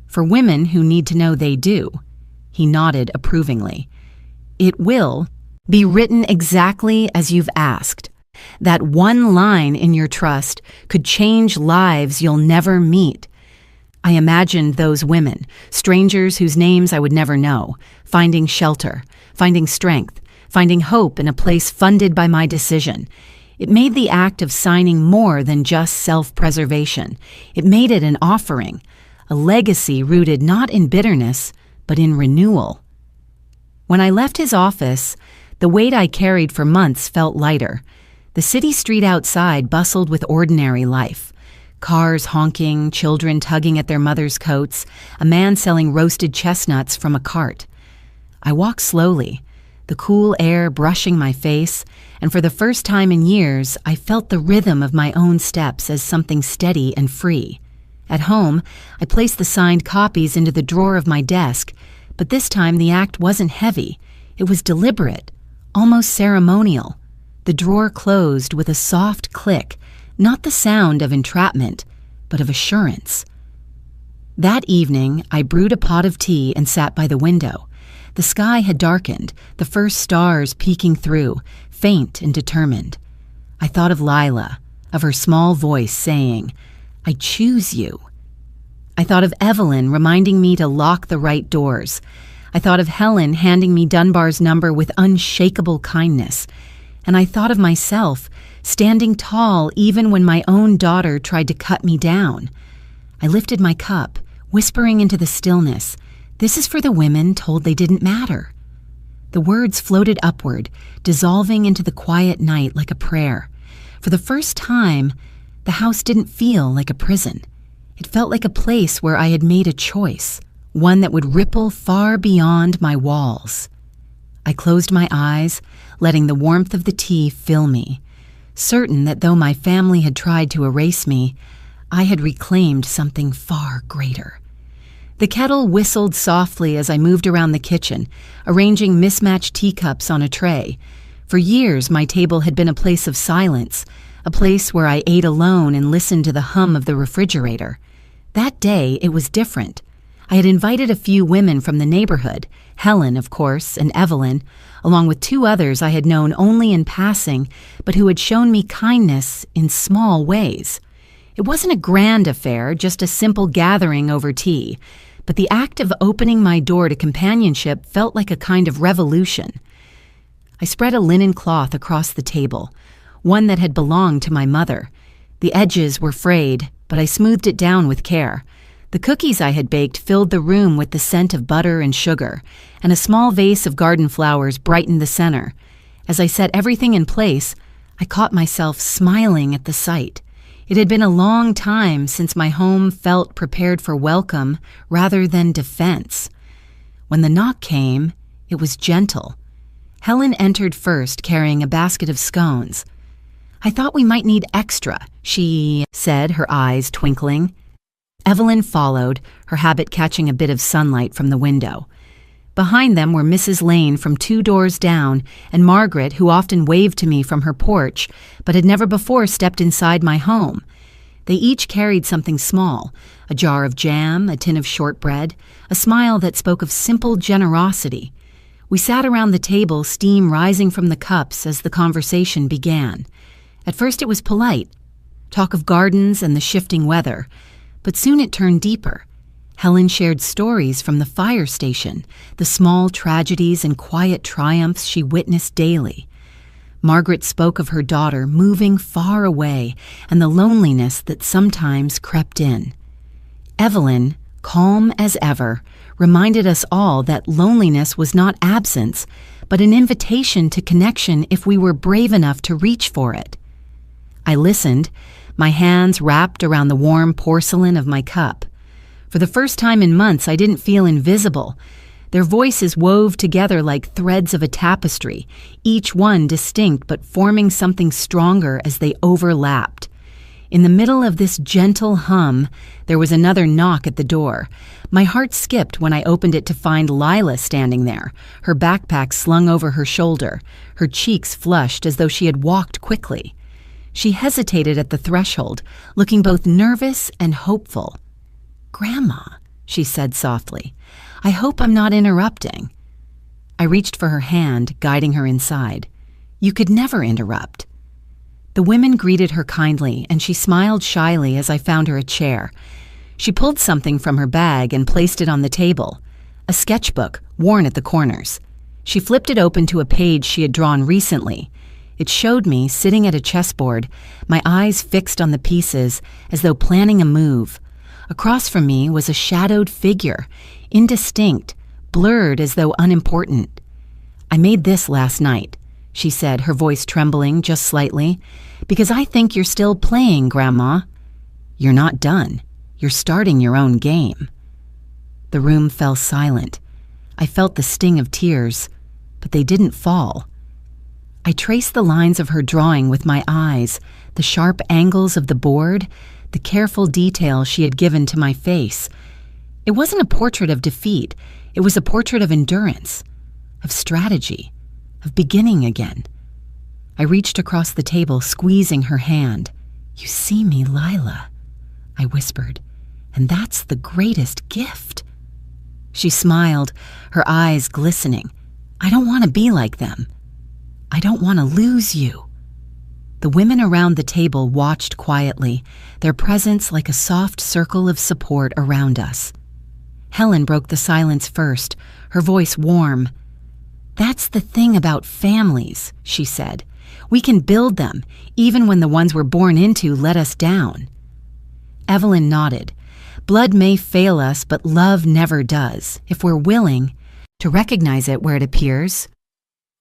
For women who need to know they do." He nodded approvingly. "It will be written exactly as you've asked. That one line in your trust could change lives you'll never meet." I imagined those women, strangers whose names I would never know, finding shelter, finding strength, finding hope in a place funded by my decision. It made the act of signing more than just self-preservation. It made it an offering, a legacy rooted not in bitterness, but in renewal. When I left his office, the weight I carried for months felt lighter. The city street outside bustled with ordinary life. Cars honking, children tugging at their mothers' coats, a man selling roasted chestnuts from a cart. I walked slowly, the cool air brushing my face, and for the first time in years, I felt the rhythm of my own steps as something steady and free. At home, I placed the signed copies into the drawer of my desk, but this time the act wasn't heavy. It was deliberate, almost ceremonial. The drawer closed with a soft click, not the sound of entrapment, but of assurance. That evening, I brewed a pot of tea and sat by the window. The sky had darkened, the first stars peeking through, faint and determined. I thought of Lila, of her small voice saying, "I choose you." I thought of Evelyn reminding me to lock the right doors. I thought of Helen handing me Dunbar's number with unshakable kindness. And I thought of myself, standing tall even when my own daughter tried to cut me down. I lifted my cup, whispering into the stillness, "This is for the women told they didn't matter." The words floated upward, dissolving into the quiet night like a prayer. For the first time, the house didn't feel like a prison. It felt like a place where I had made a choice, one that would ripple far beyond my walls. I closed my eyes, letting the warmth of the tea fill me, certain that though my family had tried to erase me, I had reclaimed something far greater. The kettle whistled softly as I moved around the kitchen, arranging mismatched teacups on a tray. For years, my table had been a place of silence, a place where I ate alone and listened to the hum of the refrigerator. That day, it was different. I had invited a few women from the neighborhood, Helen, of course, and Evelyn, along with two others I had known only in passing, but who had shown me kindness in small ways. It wasn't a grand affair, just a simple gathering over tea, but the act of opening my door to companionship felt like a kind of revolution. I spread a linen cloth across the table, one that had belonged to my mother. The edges were frayed, but I smoothed it down with care. The cookies I had baked filled the room with the scent of butter and sugar, and a small vase of garden flowers brightened the center. As I set everything in place, I caught myself smiling at the sight. It had been a long time since my home felt prepared for welcome rather than defense. When the knock came, it was gentle. Helen entered first, carrying a basket of scones. "I thought we might need extra," she said, her eyes twinkling. Evelyn followed, her habit catching a bit of sunlight from the window. Behind them were Mrs. Lane from 2 doors down and Margaret, who often waved to me from her porch, but had never before stepped inside my home. They each carried something small, a jar of jam, a tin of shortbread, a smile that spoke of simple generosity. We sat around the table, steam rising from the cups as the conversation began. At first it was polite, talk of gardens and the shifting weather, but soon it turned deeper. Helen shared stories from the fire station, the small tragedies and quiet triumphs she witnessed daily. Margaret spoke of her daughter moving far away and the loneliness that sometimes crept in. Evelyn, calm as ever, reminded us all that loneliness was not absence, but an invitation to connection if we were brave enough to reach for it. I listened, my hands wrapped around the warm porcelain of my cup. For the first time in months, I didn't feel invisible. Their voices wove together like threads of a tapestry, each one distinct but forming something stronger as they overlapped. In the middle of this gentle hum, there was another knock at the door. My heart skipped when I opened it to find Lila standing there, her backpack slung over her shoulder, her cheeks flushed as though she had walked quickly. She hesitated at the threshold, looking both nervous and hopeful. "Grandma," she said softly, "I hope I'm not interrupting." I reached for her hand, guiding her inside. "You could never interrupt." The women greeted her kindly, and she smiled shyly as I found her a chair. She pulled something from her bag and placed it on the table, a sketchbook worn at the corners. She flipped it open to a page she had drawn recently. It showed me, sitting at a chessboard, my eyes fixed on the pieces as though planning a move. Across from me was a shadowed figure, indistinct, blurred as though unimportant. "I made this last night," she said, her voice trembling just slightly, "because I think you're still playing, Grandma. You're not done. You're starting your own game." The room fell silent. I felt the sting of tears, but they didn't fall. I traced the lines of her drawing with my eyes, the sharp angles of the board, the careful detail she had given to my face. It wasn't a portrait of defeat. It was a portrait of endurance, of strategy, of beginning again. I reached across the table, squeezing her hand. "You see me, Lila," I whispered, "and that's the greatest gift." She smiled, her eyes glistening. "I don't want to be like them. I don't want to lose you." The women around the table watched quietly, their presence like a soft circle of support around us. Helen broke the silence first, her voice warm. "That's the thing about families," she said. "We can build them, even when the ones we're born into let us down." Evelyn nodded. "Blood may fail us, but love never does, if we're willing to recognize it where it appears."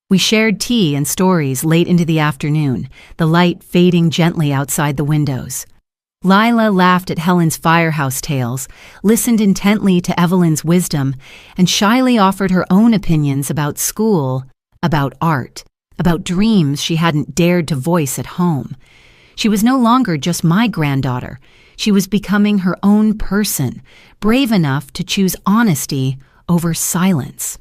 We shared tea and stories late into the afternoon, the light fading gently outside the windows. Lila laughed at Helen's firehouse tales, listened intently to Evelyn's wisdom, and shyly offered her own opinions about school, about art, about dreams she hadn't dared to voice at home. She was no longer just my granddaughter. She was becoming her own person, brave enough to choose honesty over silence.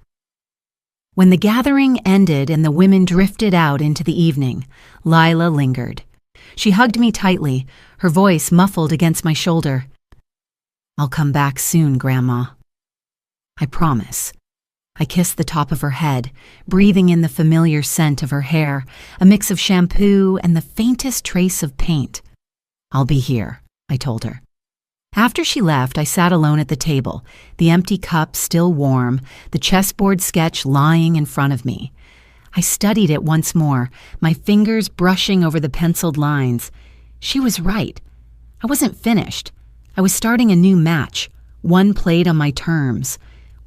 When the gathering ended and the women drifted out into the evening, Lila lingered. She hugged me tightly, her voice muffled against my shoulder. "I'll come back soon, Grandma." "I promise." I kissed the top of her head, breathing in the familiar scent of her hair, a mix of shampoo and the faintest trace of paint. "I'll be here," I told her. After she left, I sat alone at the table, the empty cup still warm, the chessboard sketch lying in front of me. I studied it once more, my fingers brushing over the penciled lines. She was right. I wasn't finished. I was starting a new match, one played on my terms,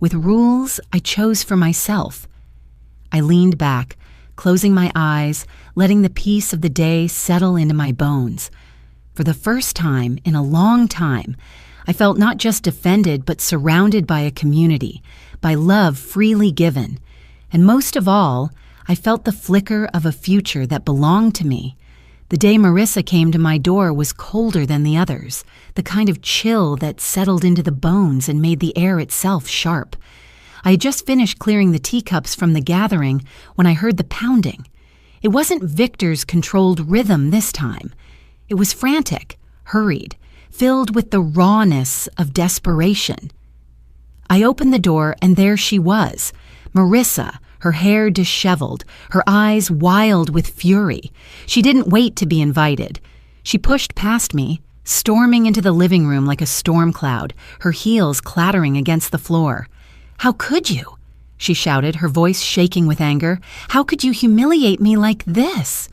with rules I chose for myself. I leaned back, closing my eyes, letting the peace of the day settle into my bones. For the first time in a long time, I felt not just defended but surrounded by a community, by love freely given. And most of all, I felt the flicker of a future that belonged to me. The day Marissa came to my door was colder than the others, the kind of chill that settled into the bones and made the air itself sharp. I had just finished clearing the teacups from the gathering when I heard the pounding. It wasn't Victor's controlled rhythm this time. It was frantic, hurried, filled with the rawness of desperation. I opened the door, and there she was, Marissa, her hair disheveled, her eyes wild with fury. She didn't wait to be invited. She pushed past me, storming into the living room like a storm cloud, her heels clattering against the floor. "How could you?" she shouted, her voice shaking with anger. "How could you humiliate me like this?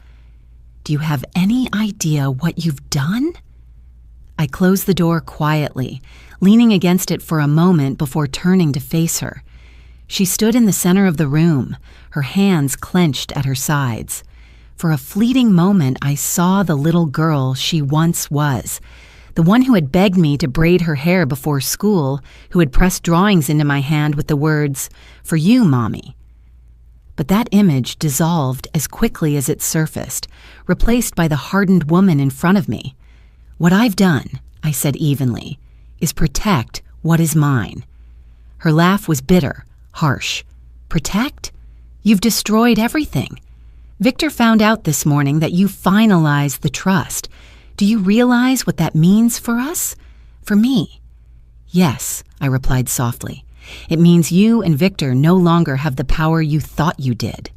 Do you have any idea what you've done?" I closed the door quietly, leaning against it for a moment before turning to face her. She stood in the center of the room, her hands clenched at her sides. For a fleeting moment, I saw the little girl she once was, the one who had begged me to braid her hair before school, who had pressed drawings into my hand with the words, "For you, Mommy." But that image dissolved as quickly as it surfaced, replaced by the hardened woman in front of me. "What I've done," I said evenly, "is protect what is mine." Her laugh was bitter, harsh. "Protect? You've destroyed everything. Victor found out this morning that you finalized the trust. Do you realize what that means for us? For me?" "Yes," I replied softly. "It means you and Victor no longer have the power you thought you did.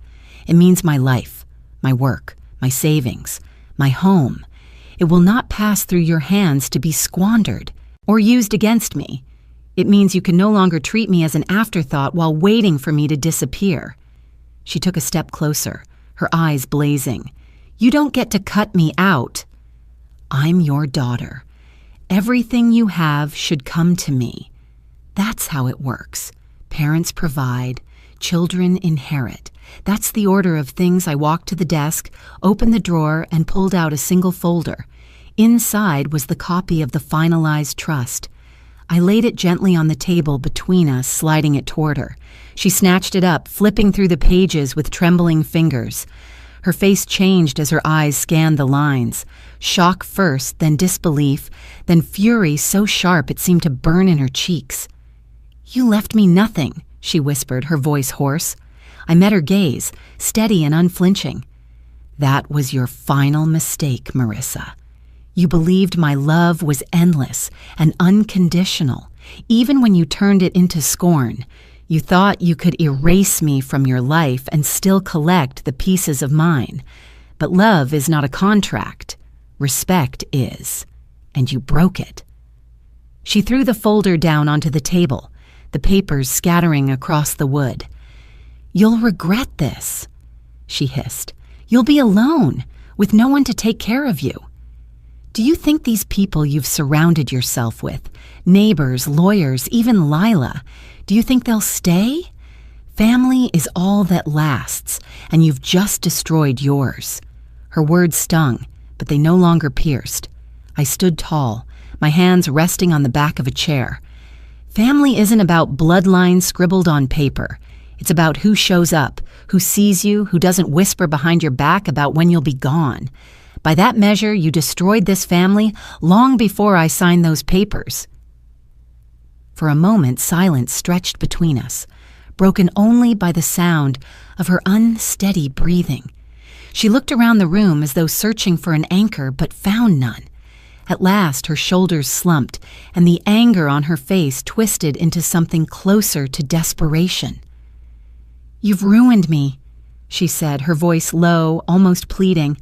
It means my life, my work, my savings, my home. It will not pass through your hands to be squandered or used against me. It means you can no longer treat me as an afterthought while waiting for me to disappear." She took a step closer, her eyes blazing. "You don't get to cut me out. I'm your daughter. Everything you have should come to me. That's how it works. Parents provide, children inherit. That's the order of things." I walked to the desk, opened the drawer, and pulled out a single folder. Inside was the copy of the finalized trust. I laid it gently on the table between us, sliding it toward her. She snatched it up, flipping through the pages with trembling fingers. Her face changed as her eyes scanned the lines. Shock first, then disbelief, then fury so sharp it seemed to burn in her cheeks. "You left me nothing," she whispered, her voice hoarse. I met her gaze, steady and unflinching. "That was your final mistake, Marissa. You believed my love was endless and unconditional, even when you turned it into scorn. You thought you could erase me from your life and still collect the pieces of mine. But love is not a contract. Respect is. And you broke it." She threw the folder down onto the table, the papers scattering across the wood. "You'll regret this," she hissed. "You'll be alone, with no one to take care of you. Do you think these people you've surrounded yourself with, neighbors, lawyers, even Lila, do you think they'll stay? Family is all that lasts, and you've just destroyed yours." Her words stung, but they no longer pierced. I stood tall, my hands resting on the back of a chair. Family isn't about bloodlines scribbled on paper. It's about who shows up, who sees you, who doesn't whisper behind your back about when you'll be gone. By that measure, you destroyed this family long before I signed those papers. For a moment, silence stretched between us, broken only by the sound of her unsteady breathing. She looked around the room as though searching for an anchor, but found none. At last, her shoulders slumped, and the anger on her face twisted into something closer to desperation. "You've ruined me," she said, her voice low, almost pleading.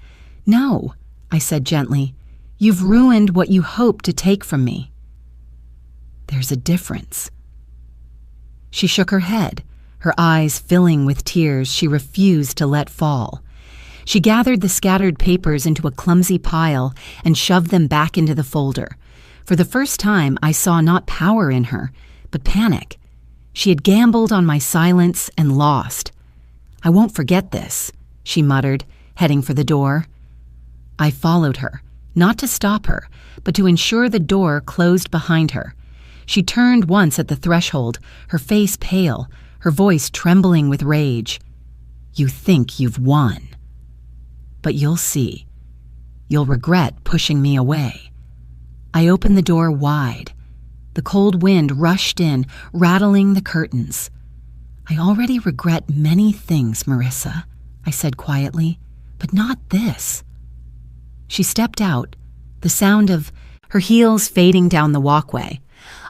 "No," I said gently. "You've ruined what you hoped to take from me." "There's a difference." She shook her head, her eyes filling with tears she refused to let fall. She gathered the scattered papers into a clumsy pile and shoved them back into the folder. For the first time, I saw not power in her, but panic. She had gambled on my silence and lost. "I won't forget this," she muttered, heading for the door. I followed her, not to stop her, but to ensure the door closed behind her. She turned once at the threshold, her face pale, her voice trembling with rage. "You think you've won. But you'll see. You'll regret pushing me away." I opened the door wide. The cold wind rushed in, rattling the curtains. "I already regret many things, Marissa," I said quietly, "but not this." She stepped out, the sound of her heels fading down the walkway.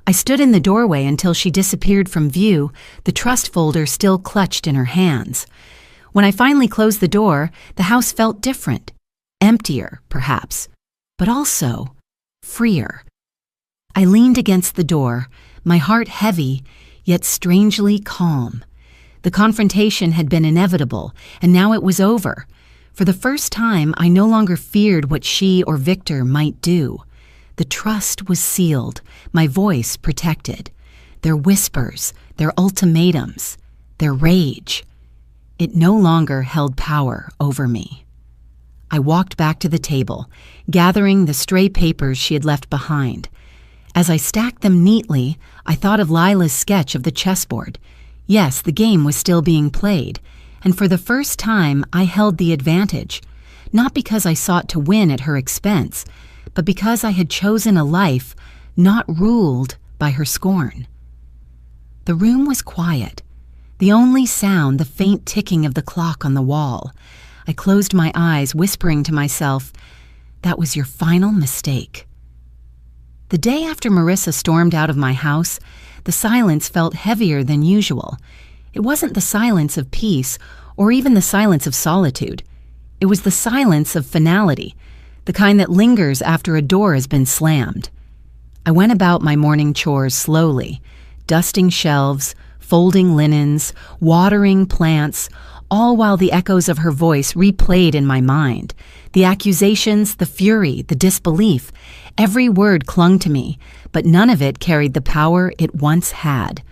I stood in the doorway until she disappeared from view, the trust folder still clutched in her hands. When I finally closed the door, the house felt different. Emptier, perhaps, but also freer. I leaned against the door, my heart heavy, yet strangely calm. The confrontation had been inevitable, and now it was over. For the first time, I no longer feared what she or Victor might do. The trust was sealed, my voice protected. Their whispers, their ultimatums, their rage. It no longer held power over me. I walked back to the table, gathering the stray papers she had left behind. As I stacked them neatly, I thought of Lila's sketch of the chessboard. Yes, the game was still being played, and for the first time I held the advantage, not because I sought to win at her expense, but because I had chosen a life not ruled by her scorn. The room was quiet, the only sound the faint ticking of the clock on the wall. I closed my eyes, whispering to myself, "That was your final mistake." The day after Marissa stormed out of my house, the silence felt heavier than usual. It wasn't the silence of peace or even the silence of solitude. It was the silence of finality, the kind that lingers after a door has been slammed. I went about my morning chores slowly, dusting shelves, folding linens, watering plants, all while the echoes of her voice replayed in my mind. The accusations, the fury, the disbelief, every word clung to me, but none of it carried the power it once had.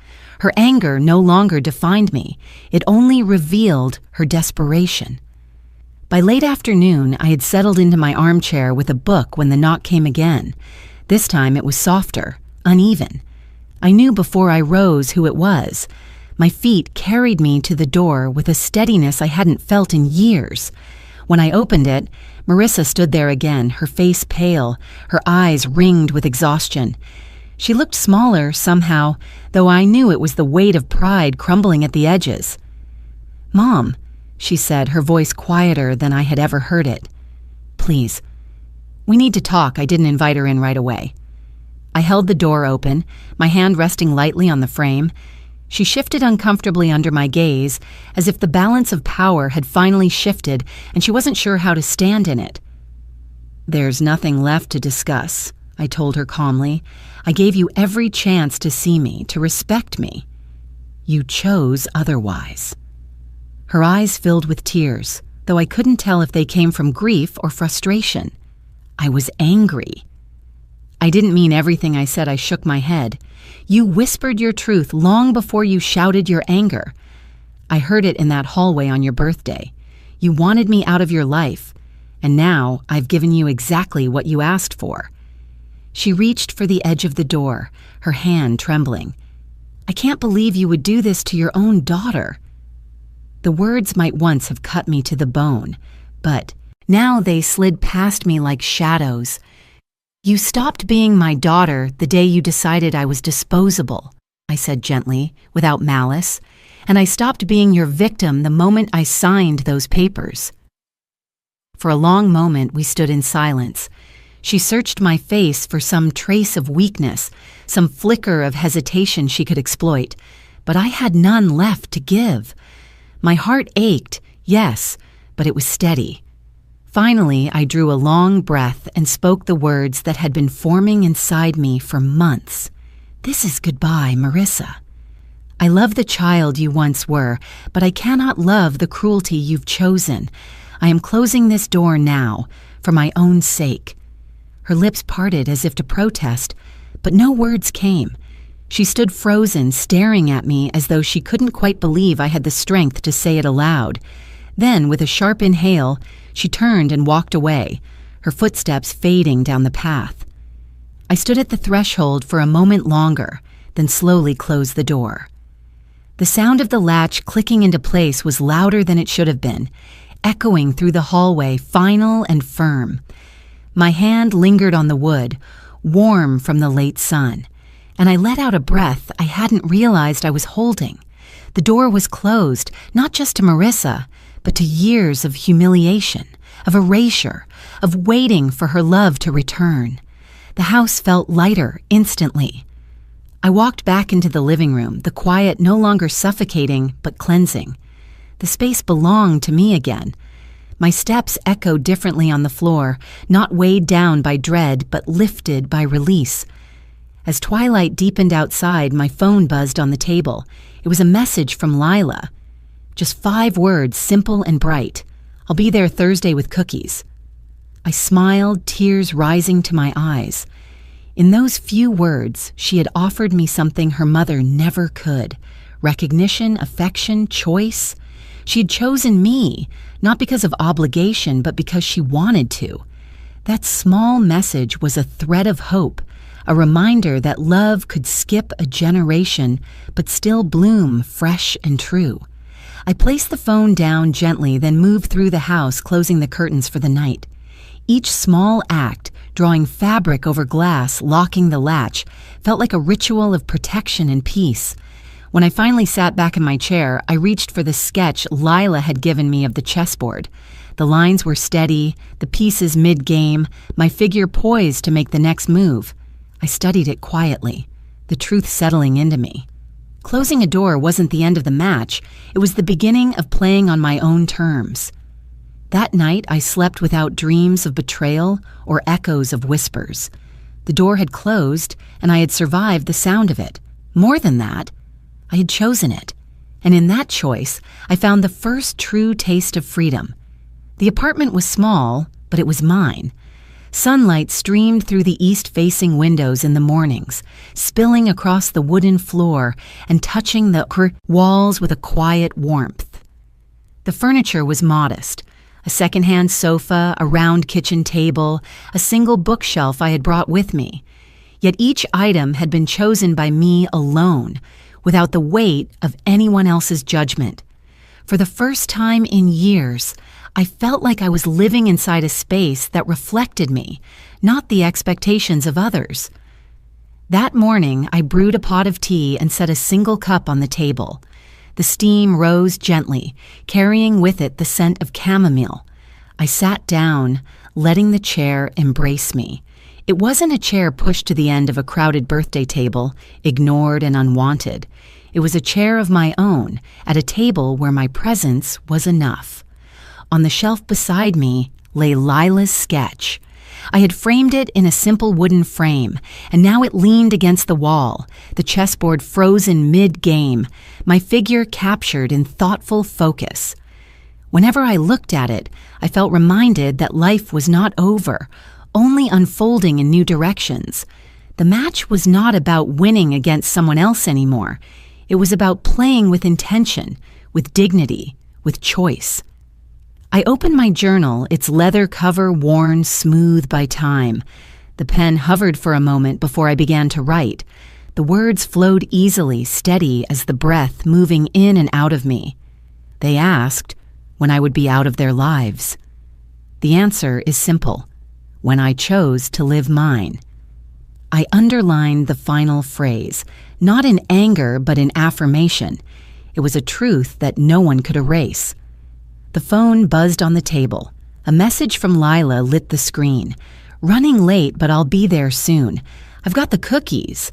Her anger no longer defined me. It only revealed her desperation. By late afternoon, I had settled into my armchair with a book when the knock came again. This time it was softer, uneven. I knew before I rose who it was. My feet carried me to the door with a steadiness I hadn't felt in years. When I opened it, Marissa stood there again, her face pale, her eyes ringed with exhaustion. She looked smaller somehow, though I knew it was the weight of pride crumbling at the edges. "Mom," she said, her voice quieter than I had ever heard it. "Please, we need to talk." I didn't invite her in right away. I held the door open, my hand resting lightly on the frame. She shifted uncomfortably under my gaze, as if the balance of power had finally shifted and she wasn't sure how to stand in it. "There's nothing left to discuss," I told her calmly. "I gave you every chance to see me, to respect me. You chose otherwise." Her eyes filled with tears, though I couldn't tell if they came from grief or frustration. I was angry. "I didn't mean everything I said." I shook my head. "You whispered your truth long before you shouted your anger. I heard it in that hallway on your birthday. You wanted me out of your life, and now I've given you exactly what you asked for." She reached for the edge of the door, her hand trembling. "I can't believe you would do this to your own daughter." The words might once have cut me to the bone, but now they slid past me like shadows. "You stopped being my daughter the day you decided I was disposable," I said gently, without malice, "and I stopped being your victim the moment I signed those papers." For a long moment we stood in silence. She searched my face for some trace of weakness, some flicker of hesitation she could exploit, but I had none left to give. My heart ached, yes, but it was steady. Finally, I drew a long breath and spoke the words that had been forming inside me for months. "This is goodbye, Marissa. I love the child you once were, but I cannot love the cruelty you've chosen. I am closing this door now, for my own sake. Her lips parted as if to protest, but no words came. She stood frozen, staring at me as though she couldn't quite believe I had the strength to say it aloud. Then, with a sharp inhale, she turned and walked away, her footsteps fading down the path. I stood at the threshold for a moment longer, then slowly closed the door. The sound of the latch clicking into place was louder than it should have been, echoing through the hallway, final and firm. My hand lingered on the wood, warm from the late sun, and I let out a breath I hadn't realized I was holding. The door was closed, not just to Marissa, but to years of humiliation, of erasure, of waiting for her love to return. The house felt lighter instantly. I walked back into the living room, the quiet no longer suffocating but cleansing. The space belonged to me again. My steps echoed differently on the floor, not weighed down by dread but lifted by release. As twilight deepened outside, my phone buzzed on the table. It was a message from Lila. Just 5 words, simple and bright. "I'll be there Thursday with cookies." I smiled, tears rising to my eyes. In those few words, she had offered me something her mother never could: recognition, affection, choice. She had chosen me, not because of obligation, but because she wanted to. That small message was a thread of hope, a reminder that love could skip a generation, but still bloom fresh and true. I placed the phone down gently, then moved through the house, closing the curtains for the night. Each small act, drawing fabric over glass, locking the latch, felt like a ritual of protection and peace. When I finally sat back in my chair, I reached for the sketch Lila had given me of the chessboard. The lines were steady, the pieces mid-game, my figure poised to make the next move. I studied it quietly, the truth settling into me. Closing a door wasn't the end of the match, it was the beginning of playing on my own terms. That night, I slept without dreams of betrayal or echoes of whispers. The door had closed, and I had survived the sound of it. More than that, I had chosen it. And in that choice, I found the first true taste of freedom. The apartment was small, but it was mine. Sunlight streamed through the east-facing windows in the mornings, spilling across the wooden floor and touching the walls with a quiet warmth. The furniture was modest. A second-hand sofa, a round kitchen table, a single bookshelf I had brought with me. Yet each item had been chosen by me alone, without the weight of anyone else's judgment. For the first time in years, I felt like I was living inside a space that reflected me, not the expectations of others. That morning, I brewed a pot of tea and set a single cup on the table. The steam rose gently, carrying with it the scent of chamomile. I sat down, letting the chair embrace me. It wasn't a chair pushed to the end of a crowded birthday table, ignored and unwanted. It was a chair of my own, at a table where my presence was enough. On the shelf beside me lay Lila's sketch. I had framed it in a simple wooden frame, and now it leaned against the wall, the chessboard frozen mid-game, my figure captured in thoughtful focus. Whenever I looked at it, I felt reminded that life was not over, only unfolding in new directions. The match was not about winning against someone else anymore. It was about playing with intention, with dignity, with choice. I opened my journal, its leather cover worn smooth by time. The pen hovered for a moment before I began to write. The words flowed easily, steady as the breath moving in and out of me. They asked when I would be out of their lives. The answer is simple: when I chose to live mine. I underlined the final phrase, not in anger but in affirmation. It was a truth that no one could erase. The phone buzzed on the table. A message from Lila lit the screen. "Running late, but I'll be there soon. I've got the cookies."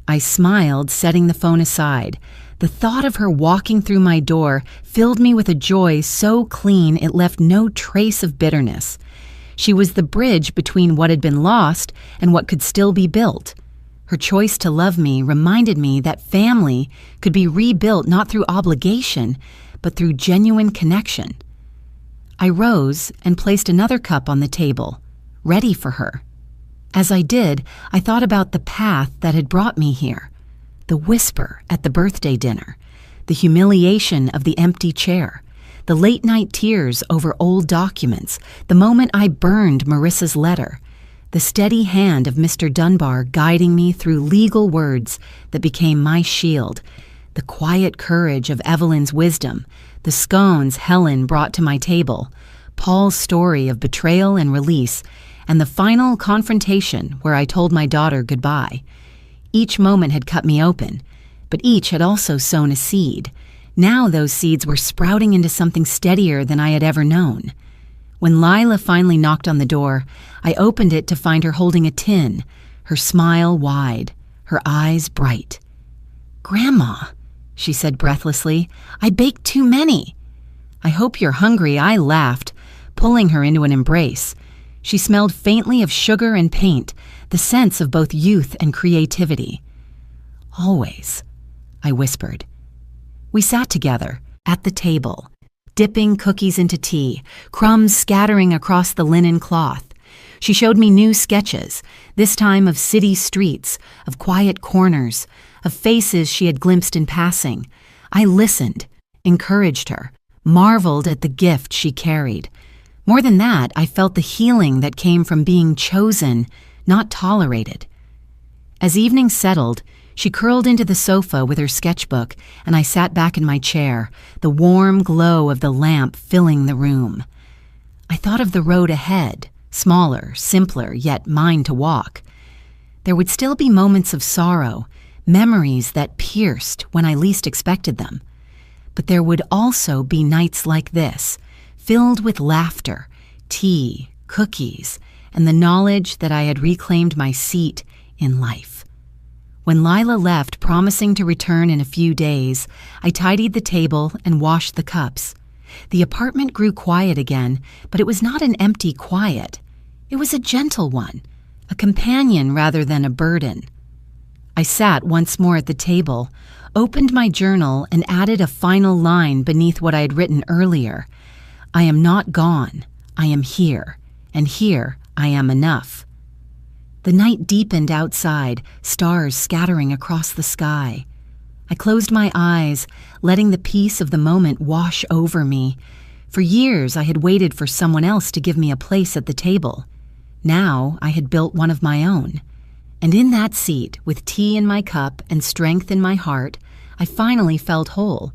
I smiled, setting the phone aside. The thought of her walking through my door filled me with a joy so clean it left no trace of bitterness. She was the bridge between what had been lost and what could still be built. Her choice to love me reminded me that family could be rebuilt not through obligation, but through genuine connection. I rose and placed another cup on the table, ready for her. As I did, I thought about the path that had brought me here. The whisper at the birthday dinner, the humiliation of the empty chair, the late-night tears over old documents, the moment I burned Marissa's letter, the steady hand of Mr. Dunbar guiding me through legal words that became my shield, the quiet courage of Evelyn's wisdom, the scones Helen brought to my table, Paul's story of betrayal and release, and the final confrontation where I told my daughter goodbye. Each moment had cut me open, but each had also sown a seed. Now those seeds were sprouting into something steadier than I had ever known. When Lila finally knocked on the door, I opened it to find her holding a tin, her smile wide, her eyes bright. "Grandma," she said breathlessly, "I baked too many." "I hope you're hungry," I laughed, pulling her into an embrace. She smelled faintly of sugar and paint, the sense of both youth and creativity. "Always," I whispered. We sat together, at the table, dipping cookies into tea, crumbs scattering across the linen cloth. She showed me new sketches, this time of city streets, of quiet corners, of faces she had glimpsed in passing. I listened, encouraged her, marveled at the gift she carried. More than that, I felt the healing that came from being chosen, not tolerated. As evening settled, she curled into the sofa with her sketchbook, and I sat back in my chair, the warm glow of the lamp filling the room. I thought of the road ahead, smaller, simpler, yet mine to walk. There would still be moments of sorrow, memories that pierced when I least expected them. But there would also be nights like this, filled with laughter, tea, cookies, and the knowledge that I had reclaimed my seat in life. When Lila left, promising to return in a few days, I tidied the table and washed the cups. The apartment grew quiet again, but it was not an empty quiet. It was a gentle one, a companion rather than a burden. I sat once more at the table, opened my journal, and added a final line beneath what I had written earlier. "I am not gone. I am here, and here I am enough." The night deepened outside, stars scattering across the sky. I closed my eyes, letting the peace of the moment wash over me. For years I had waited for someone else to give me a place at the table. Now I had built one of my own. And in that seat, with tea in my cup and strength in my heart, I finally felt whole.